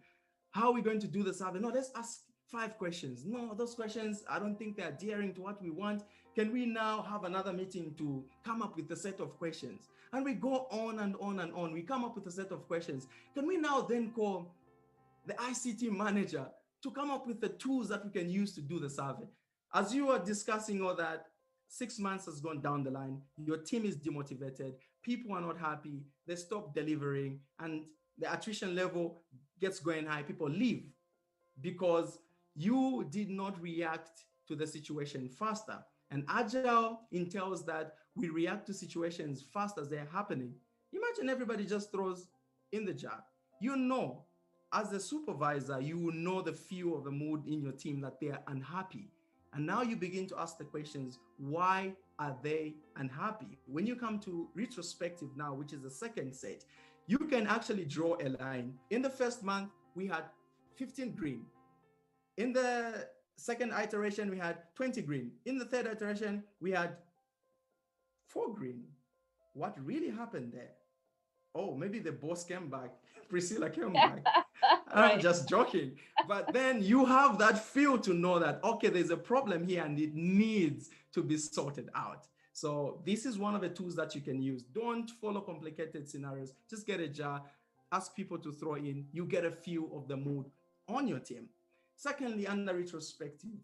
How are we going to do the survey? No, let's ask 5 questions. No, those questions, I don't think they're adhering to what we want. Can we now have another meeting to come up with a set of questions? And we go on and on and on. We come up with a set of questions. Can we now then call the ICT manager to come up with the tools that we can use to do the survey? As you are discussing all that, 6 months has gone down the line. Your team is demotivated. People are not happy. They stop delivering, and the attrition level gets going high. People leave because you did not react to the situation faster. And Agile entails that we react to situations fast as they're happening. Imagine everybody just throws in the jar. You know, as a supervisor, you will know the feel of the mood in your team that they are unhappy. And now you begin to ask the questions, why are they unhappy? When you come to retrospective now, which is the second set, you can actually draw a line. In the first month, we had 15 green. In the second iteration, we had 20 green. In the third iteration, we had 4 green. What really happened there? Oh, maybe the boss came back. Priscilla came back. I'm just joking. But then you have that feel to know that, okay, there's a problem here and it needs to be sorted out. So this is one of the tools that you can use. Don't follow complicated scenarios. Just get a jar, ask people to throw in. You get a feel of the mood on your team. Secondly, under retrospective,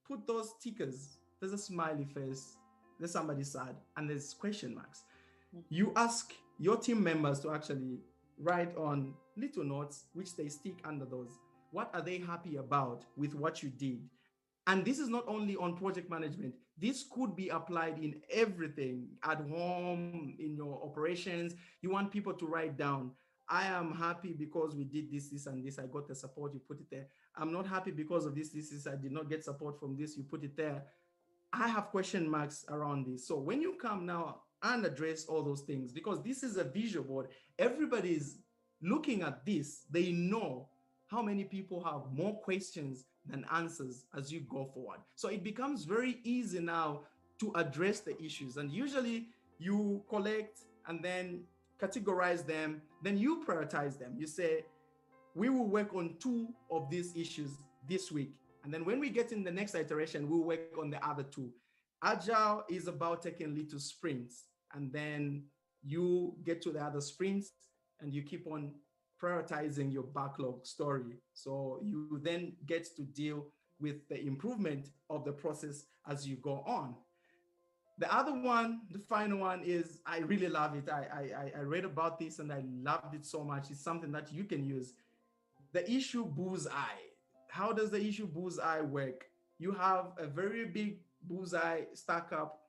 put those stickers. There's a smiley face, there's somebody sad, and there's question marks. You ask your team members to actually write on little notes, which they stick under those. What are they happy about with what you did? And this is not only on project management. This could be applied in everything, at home, in your operations. You want people to write down, I am happy because we did this, this, and this. I got the support, you put it there. I'm not happy because of this, this, this. I did not get support from this, you put it there. I have question marks around this. So when you come now and address all those things, because this is a visual board, everybody's looking at this. They know how many people have more questions than answers as you go forward. So it becomes very easy now to address the issues. And usually you collect and then categorize them, then you prioritize them. You say, we will work on 2 of these issues this week. And then when we get in the next iteration, we'll work on the other 2. Agile is about taking little sprints, and then you get to the other sprints and you keep on prioritizing your backlog story. So you then get to deal with the improvement of the process as you go on. The other one, the final one, is I really love it. I read about this and I loved it so much. It's something that you can use. The issue bullseye. How does the issue bullseye work? You have a very big bullseye stack up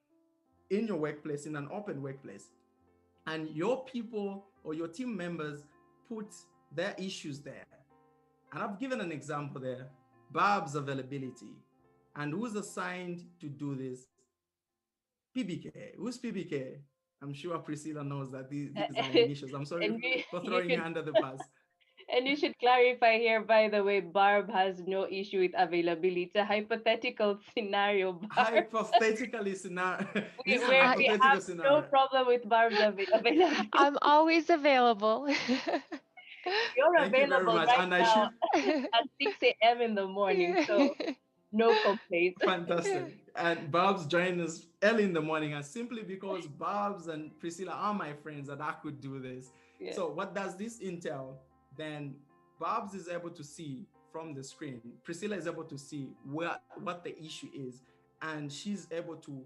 in your workplace, in an open workplace, and your people or your team members put their issues there. And I've given an example there, Barb's availability. And who's assigned to do this? PBK. Who's PBK? I'm sure Priscilla knows that these are my initials. I'm sorry for throwing her under the bus. And you should clarify here, by the way, Barb has no issue with availability. It's a hypothetical scenario, Barb. Hypothetically scenario. We have no problem with Barb's availability. I'm always available. You're Thank you very available much. right And now at 6 a.m. in the morning, so no complaints. Fantastic. And Barb's joining us early in the morning, and simply because Barb's and Priscilla are my friends that I could do this. Yeah. So what does this entail? Then Barb's is able to see from the screen. Priscilla is able to see what the issue is, and she's able to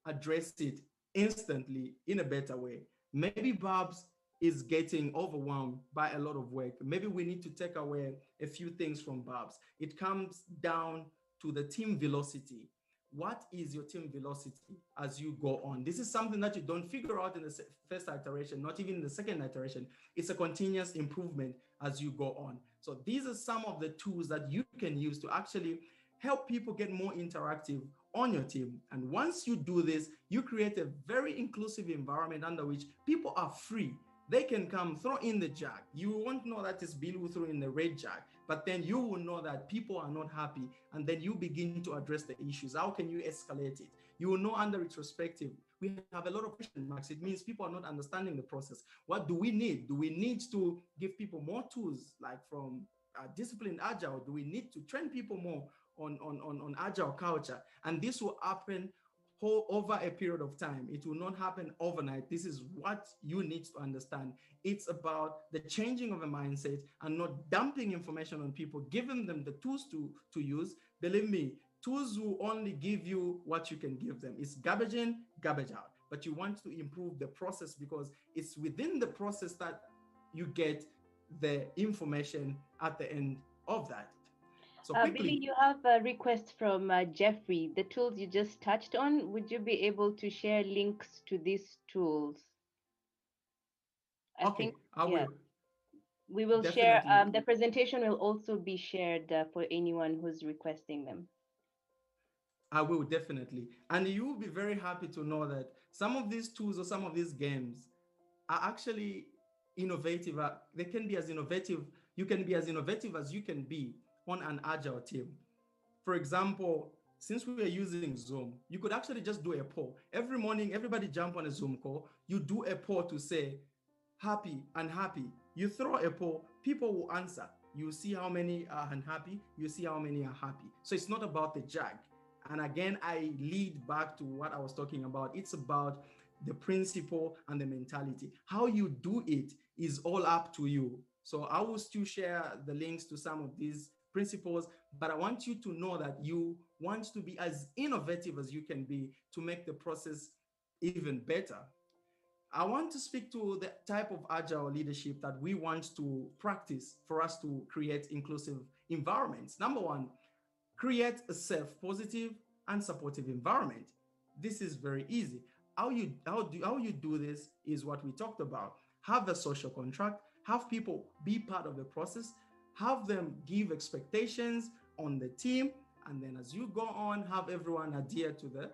address it instantly in a better way. Maybe Barb's is getting overwhelmed by a lot of work. Maybe we need to take away a few things from Barb's. It comes down to the team velocity. What is your team velocity as you go on? This is something that you don't figure out in the first iteration, not even in the second iteration. It's a continuous improvement as you go on. So these are some of the tools that you can use to actually help people get more interactive on your team. And once you do this, you create a very inclusive environment under which people are free. They can come, throw in the jug. You won't know that it's Bill who threw in the red jug, but then you will know that people are not happy, and then you begin to address the issues. How can you escalate it? You will know under retrospective, we have a lot of question marks. It means people are not understanding the process. What do we need? Do we need to give people more tools, like from disciplined agile? Do we need to train people more on agile culture? And this will happen over a period of time. It will not happen overnight. This is what you need to understand. It's about the changing of a mindset and not dumping information on people, giving them the tools to use. Believe me, tools will only give you what you can give them. It's garbage in, garbage out. But you want to improve the process because it's within the process that you get the information at the end of that. So Billy, quickly, you have a request from Jeffrey. The tools you just touched on, would you be able to share links to these tools? I think, okay, I yeah, will we will share. definitely. The presentation will also be shared for anyone who's requesting them. I will definitely. And you will be very happy to know that some of these tools or some of these games are actually innovative. They can be as innovative. You can be as innovative as you can be on an agile team. For example, since we are using Zoom, you could actually just do a poll. Every morning, everybody jump on a Zoom call. You do a poll to say, happy, unhappy. You throw a poll, people will answer. You see how many are unhappy, you see how many are happy. So it's not about the jag. And again, I lead back to what I was talking about. It's about the principle and the mentality. How you do it is all up to you. So I will still share the links to some of these principles, but I want you to know that you want to be as innovative as you can be to make the process even better. I want to speak to the type of agile leadership that we want to practice for us to create inclusive environments. Number one, create a safe, positive, and supportive environment. This is very easy. How you do this is what we talked about. Have a social contract, have people be part of the process, have them give expectations on the team, and then as you go on, have everyone adhere to the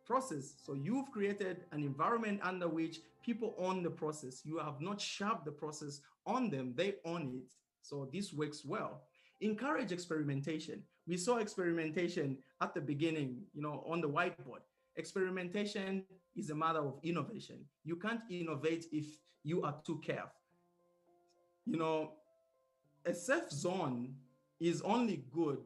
process. So you've created an environment under which people own the process. You have not shoved the process on them, they own it. So this works well. Encourage experimentation. We saw experimentation at the beginning, on the whiteboard. Experimentation is a matter of innovation. You can't innovate if you are too careful. You know, a safe zone is only good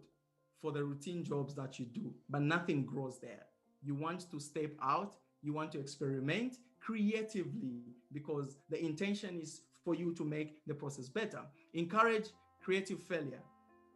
for the routine jobs that you do, but nothing grows there. You want to step out, you want to experiment creatively because the intention is for you to make the process better. Encourage creative failure.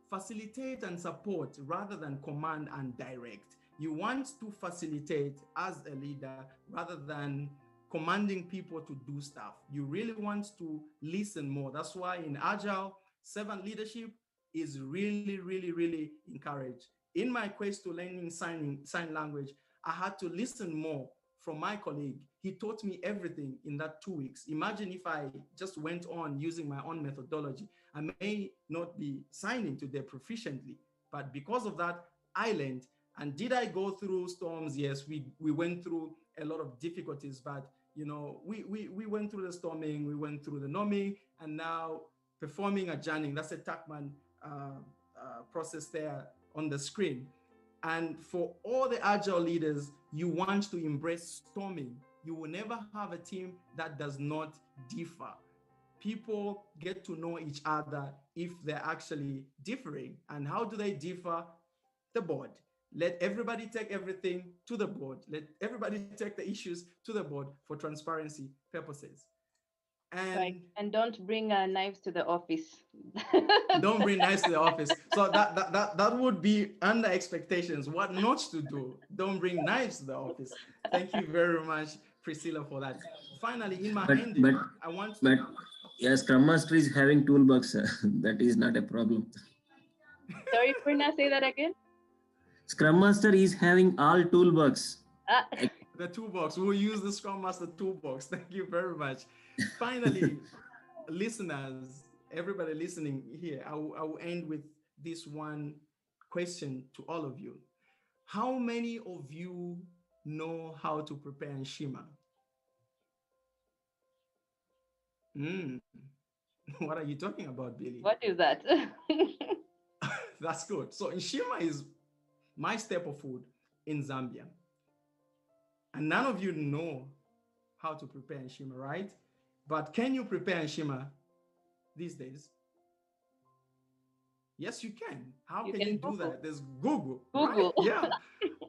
Facilitate and support rather than command and direct. You want to facilitate as a leader rather than commanding people to do stuff. You really want to listen more. That's why in Agile, servant leadership is really, really, really encouraged. In my quest to learning sign language, I had to listen more from my colleague. He taught me everything in that 2 weeks. Imagine if I just went on using my own methodology. I may not be signing today proficiently, but because of that, I learned. And did I go through storms? Yes, we went through a lot of difficulties, but we went through the storming, we went through the norming, and now performing a jamming. That's a Tuckman process there on the screen. And for all the agile leaders, you want to embrace storming. You will never have a team that does not differ. People get to know each other if they're actually differing. And how do they differ? The board. Let everybody take everything to the board. Let everybody take the issues to the board for transparency purposes. Right. And And don't bring knives to the office. don't bring knives to the office. So that would be under expectations. What not to do? Don't bring knives to the office. Thank you very much, Priscilla, for that. Finally, in my But ending, but I want to. but yeah, Scrum Master is having toolbox. That is not a problem. Sorry, Purna, say that again. Scrum Master is having all toolbox. Ah, The toolbox. We'll use the Scrum Master toolbox. Thank you very much. Finally, listeners, everybody listening here, I will end with this one question to all of you. How many of you know how to prepare in Shima? Mm. What are you talking about, Billy? what is that? That's good. So Nshima is my staple food in Zambia. And none of you know how to prepare Nshima, right? But can you prepare Nshima these days? Yes, you can. How You can you can do Google. that? There's Google, right? Google. Yeah.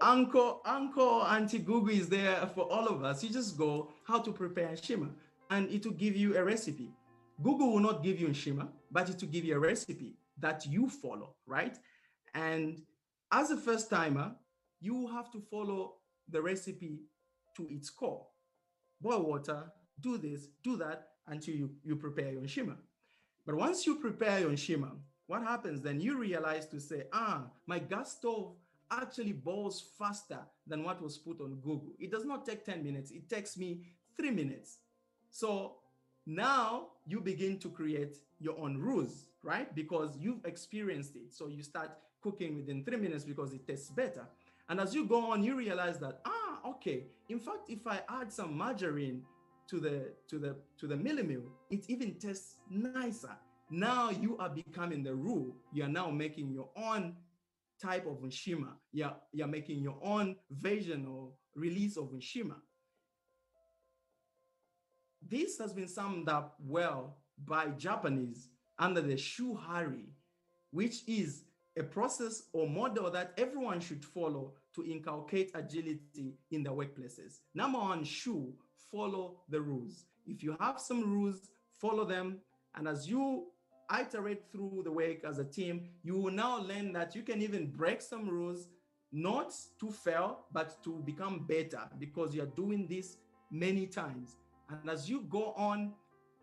Uncle, Auntie Google is there for all of us. You just go how to prepare shima, and it will give you a recipe. Google will not give you a shima, but it will give you a recipe that you follow, right? And as a first timer, you have to follow the recipe to its core. Boil water, do this, do that until you prepare your shima. But once you prepare your shima, what happens then? You realize to say, my gas stove actually boils faster than what was put on Google. It does not take 10 minutes, it takes me 3 minutes. So now you begin to create your own rules, right? Because you've experienced it. So you start cooking within 3 minutes because it tastes better. And as you go on, you realize that, okay, in fact, if I add some margarine to the milli meal, it even tastes nicer. Now you are becoming the rule. You are now making your own type of unshima. You're making your own version or release of unshima. This has been summed up well by Japanese under the shuhari, which is a process or model that everyone should follow to inculcate agility in their workplaces. Number one, shu, follow the rules. If you have some rules, follow them. And as you iterate through the work as a team, you will now learn that you can even break some rules, not to fail, but to become better because you're doing this many times. And as you go on,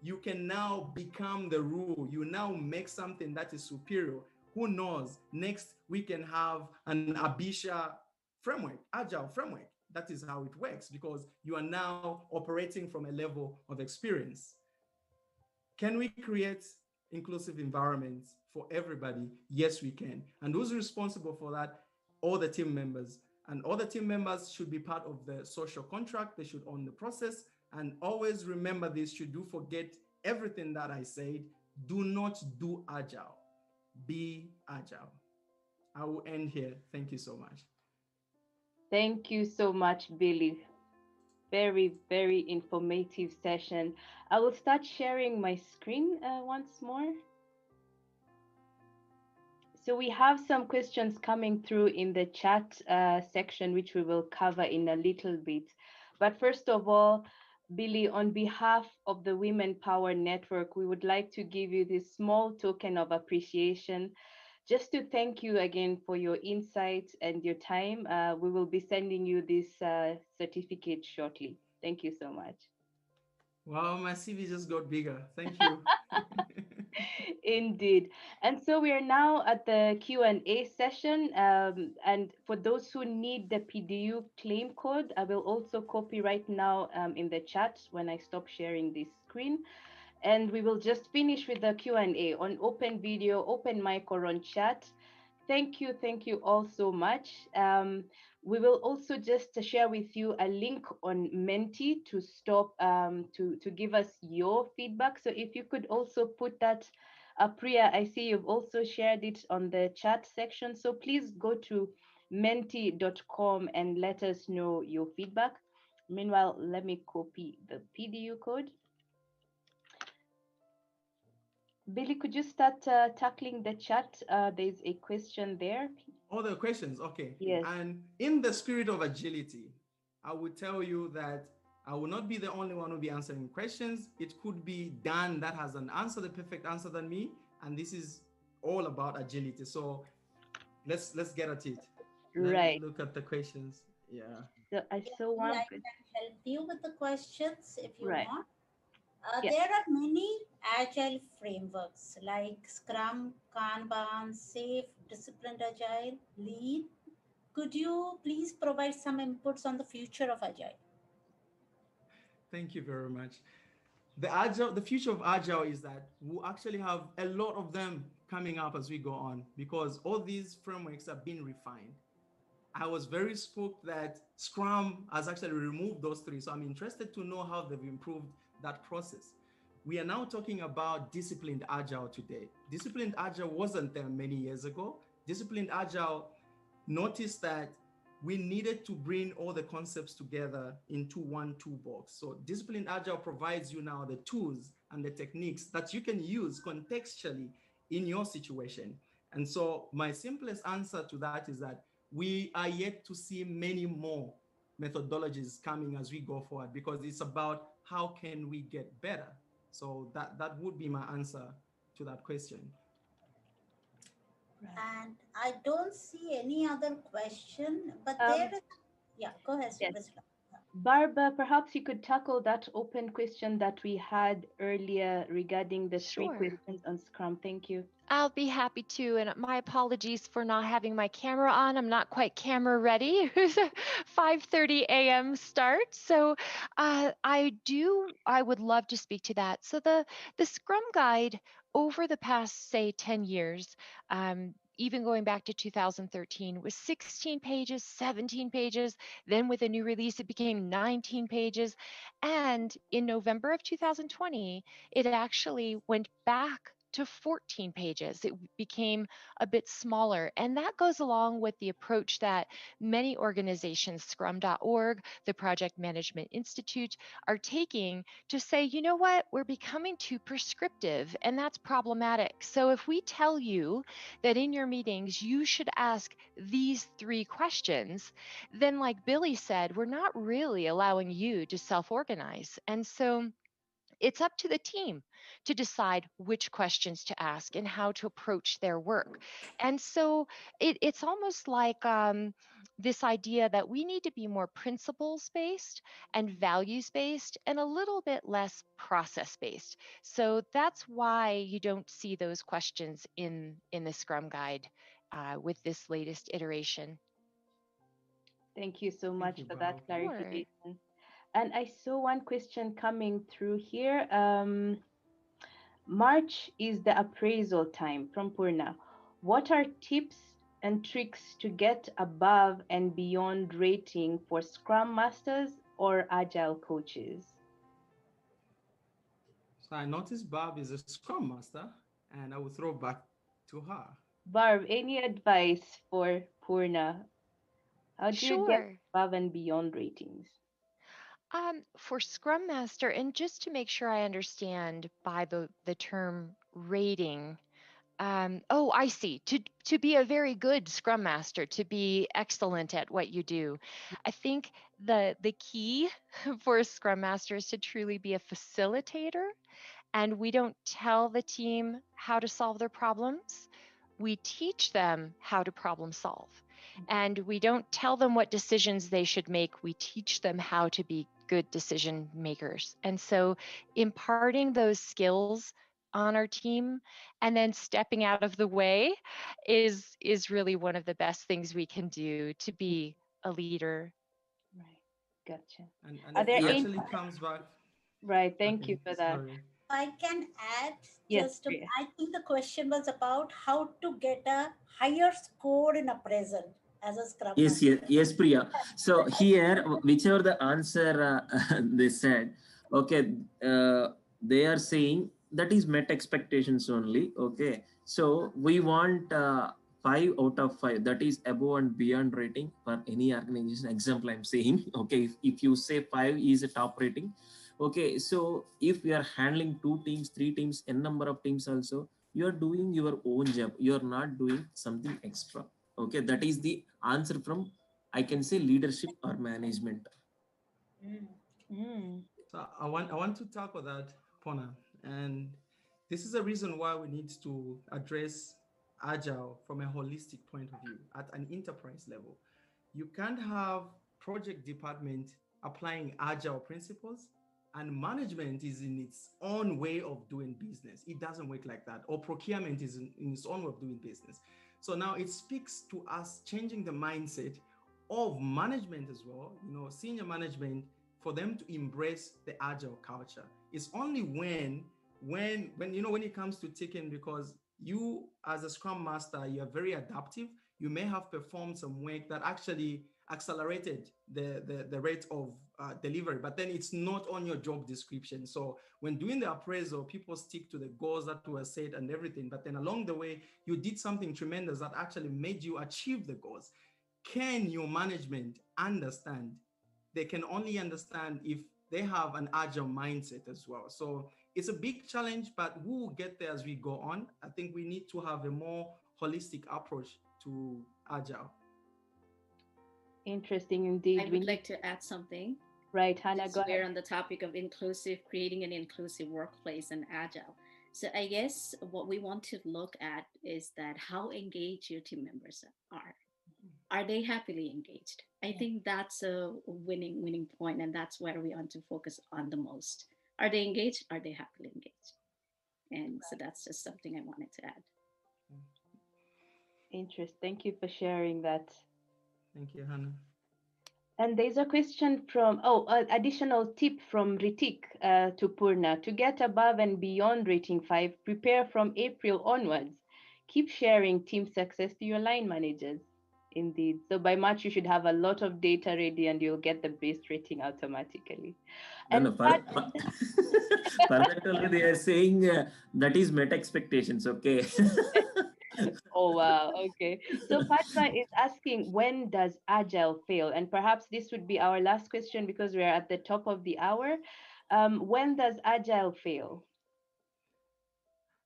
you can now become the rule. You now make something that is superior. Who knows? Next, we can have an Abisha framework, agile framework. That is how it works because you are now operating from a level of experience. Can we create inclusive environments for everybody? Yes, we can. And who's responsible for that? All the team members. And all the team members should be part of the social contract. They should own the process. And always remember this, should you forget everything that I said, do not do agile. Be agile. I will end here. Thank you so much. Thank you so much, Billy. Very, very informative session. I will start sharing my screen once more. So we have some questions coming through in the chat section, which we will cover in a little bit. But first of all, Billy, on behalf of the Women Power Network, we would like to give you this small token of appreciation, just to thank you again for your insights and your time. We will be sending you this certificate shortly. Thank you so much. Wow, my CV just got bigger. Thank you. Indeed. And so we are now at the Q&A session. And for those who need the PDU claim code, I will also copy right now in the chat when I stop sharing this screen. And we will just finish with the Q&A on open video, open mic, or on chat. Thank you all so much. We will also just share with you a link on Menti to stop to give us your feedback. So if you could also put that, Priya, I see you've also shared it on the chat section. So please go to menti.com and let us know your feedback. Meanwhile, let me copy the PDU code. Billy, could you start tackling the chat? There's a question there. Other questions, okay. Yes. And in the spirit of agility, I would tell you that I will not be the only one who will be answering questions. It could be Dan that has an answer, the perfect answer than me, and this is all about agility. So let's get at it. Let me Right. look at the questions. Yeah. So I Yeah, saw well, one. I can help you with the questions if you Right. want. Yeah. There are many agile frameworks like Scrum, Kanban, Safe, Disciplined Agile, Lean. Could you please provide some inputs on the future of Agile? Thank you very much. The future of agile is that we'll actually have a lot of them coming up as we go on because all these frameworks are being refined. I was very spooked that Scrum has actually removed those three. So I'm interested to know how they've improved that process. We are now talking about disciplined agile today. Disciplined agile wasn't there many years ago. Disciplined agile noticed that we needed to bring all the concepts together into one toolbox. So disciplined agile provides you now the tools and the techniques that you can use contextually in your situation. And so my simplest answer to that is that we are yet to see many more methodologies coming as we go forward, because it's about how can we get better. So that would be my answer to that question. Right. And I don't see any other question, but there Um, is, yeah, go ahead, yes. Priscilla. Barbara, perhaps you could tackle that open question that we had earlier regarding the three Sure. questions on Scrum. Thank you. I'll be happy to. And my apologies for not having my camera on. I'm not quite camera ready. It's a 5:30 a.m. start. So I would love to speak to that. So the Scrum Guide over the past, say, 10 years, even going back to 2013, was 16 pages, 17 pages. Then with a new release, it became 19 pages. And in November of 2020, it actually went back to 14 pages. It became a bit smaller. And that goes along with the approach that many organizations, scrum.org, the Project Management Institute, are taking to say, you know what, we're becoming too prescriptive, and that's problematic. So if we tell you that in your meetings you should ask these three questions, then, like Billy said, we're not really allowing you to self organize. And so it's up to the team to decide which questions to ask and how to approach their work. And so it's almost like this idea that we need to be more principles based and values based and a little bit less process based. So that's why you don't see those questions in the Scrum Guide with this latest iteration. Thank you so Thank much you, for Val. that Sure. clarification. And I saw one question coming through here. March is the appraisal time from Purna. What are tips and tricks to get above and beyond rating for Scrum Masters or Agile coaches? So I noticed Barb is a Scrum Master, and I will throw back to her. Barb, any advice for Purna? How do you get Sure. above and beyond ratings? For Scrum Master, and just to make sure I understand by the term rating, oh, I see. To be a very good Scrum Master, to be excellent at what you do, I think the key for a Scrum Master is to truly be a facilitator, and we don't tell the team how to solve their problems. We teach them how to problem solve. And we don't tell them what decisions they should make. We teach them how to be good decision makers. And so imparting those skills on our team and then stepping out of the way is really one of the best things we can do to be a leader. Right. Gotcha. And Are it there If any? actually comes back. Right. Thank Okay, you for that. sorry. I can add Yes, just, Priya. I think the question was about how to get a higher score in appraisal as a Scrum Yes, Master. yes, yes, Priya. So here, whichever the answer they said, okay, they are saying that is met expectations only. Okay, so we want 5 out of 5. That is above and beyond rating for any organization. Example, I'm saying. Okay, if you say 5 is a top rating, okay. So if we are handling 2 teams, 3 teams, n number of teams, also you are doing your own job. You are not doing something extra. Okay, that is the answer from, I can say, leadership or management. Mm. Mm, So I want to tackle that, Pona, and this is a reason why we need to address agile from a holistic point of view at an enterprise level. You can't have project department applying agile principles and management is in its own way of doing business. It doesn't work like that. Or procurement is in its own way of doing business. So now it speaks to us changing the mindset of management as well, senior management, for them to embrace the agile culture. It's only when it comes to taking, because you as a scrum master, you are very adaptive. You may have performed some work that actually accelerated the rate of delivery, but then it's not on your job description. So when doing the appraisal, people stick to the goals that were set and everything, but then along the way you did something tremendous that actually made you achieve the goals. Can your management understand? They can only understand if they have an agile mindset as well. So it's a big challenge, but we will get there as we go on. I think we need to have a more holistic approach to Agile. Interesting I indeed. would like to add something. Right, Hannah, Since go we're ahead. on the topic of inclusive, creating an inclusive workplace and agile. So I guess what we want to look at is that how engaged your team members are. Are they happily engaged? I think that's a winning point, and that's where we want to focus on the most. Are they engaged? Are they happily engaged? And so that's just something I wanted to add. Interest. Thank you for sharing that. Thank you, Hannah. And there's a question from, additional tip from Ritik to Purna. To get above and beyond rating 5, prepare from April onwards. Keep sharing team success to your line managers. Indeed. So by March, you should have a lot of data ready and you'll get the base rating automatically. No, And no, for, fundamentally they are saying that is met expectations, okay? oh wow, okay. So Fatma is asking, when does Agile fail? And perhaps this would be our last question because we're at the top of the hour. When does Agile fail?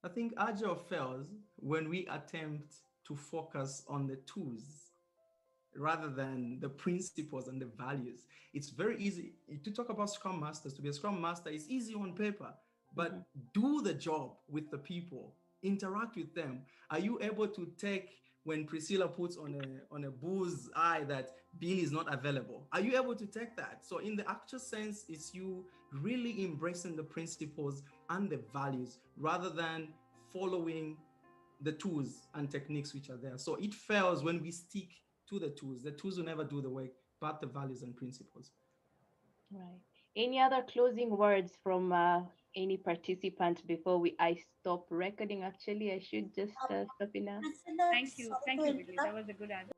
I think Agile fails when we attempt to focus on the tools rather than the principles and the values. It's very easy to talk about Scrum Masters. To be a Scrum Master is easy on paper, but do the job with the people, interact with them. Are you able to take when Priscilla puts on a bull's eye that Bill is not available? Are you able to take that? So in the actual sense, it's you really embracing the principles and the values rather than following the tools and techniques which are there. So it fails when we stick to the tools. The tools will never do the work, but the values and principles. Right. Any other closing words from any participant before I stop recording? Actually, I should just stop it now. Priscilla, Thank you. sorry Thank to you, Vidya. That interrupt. was a good answer.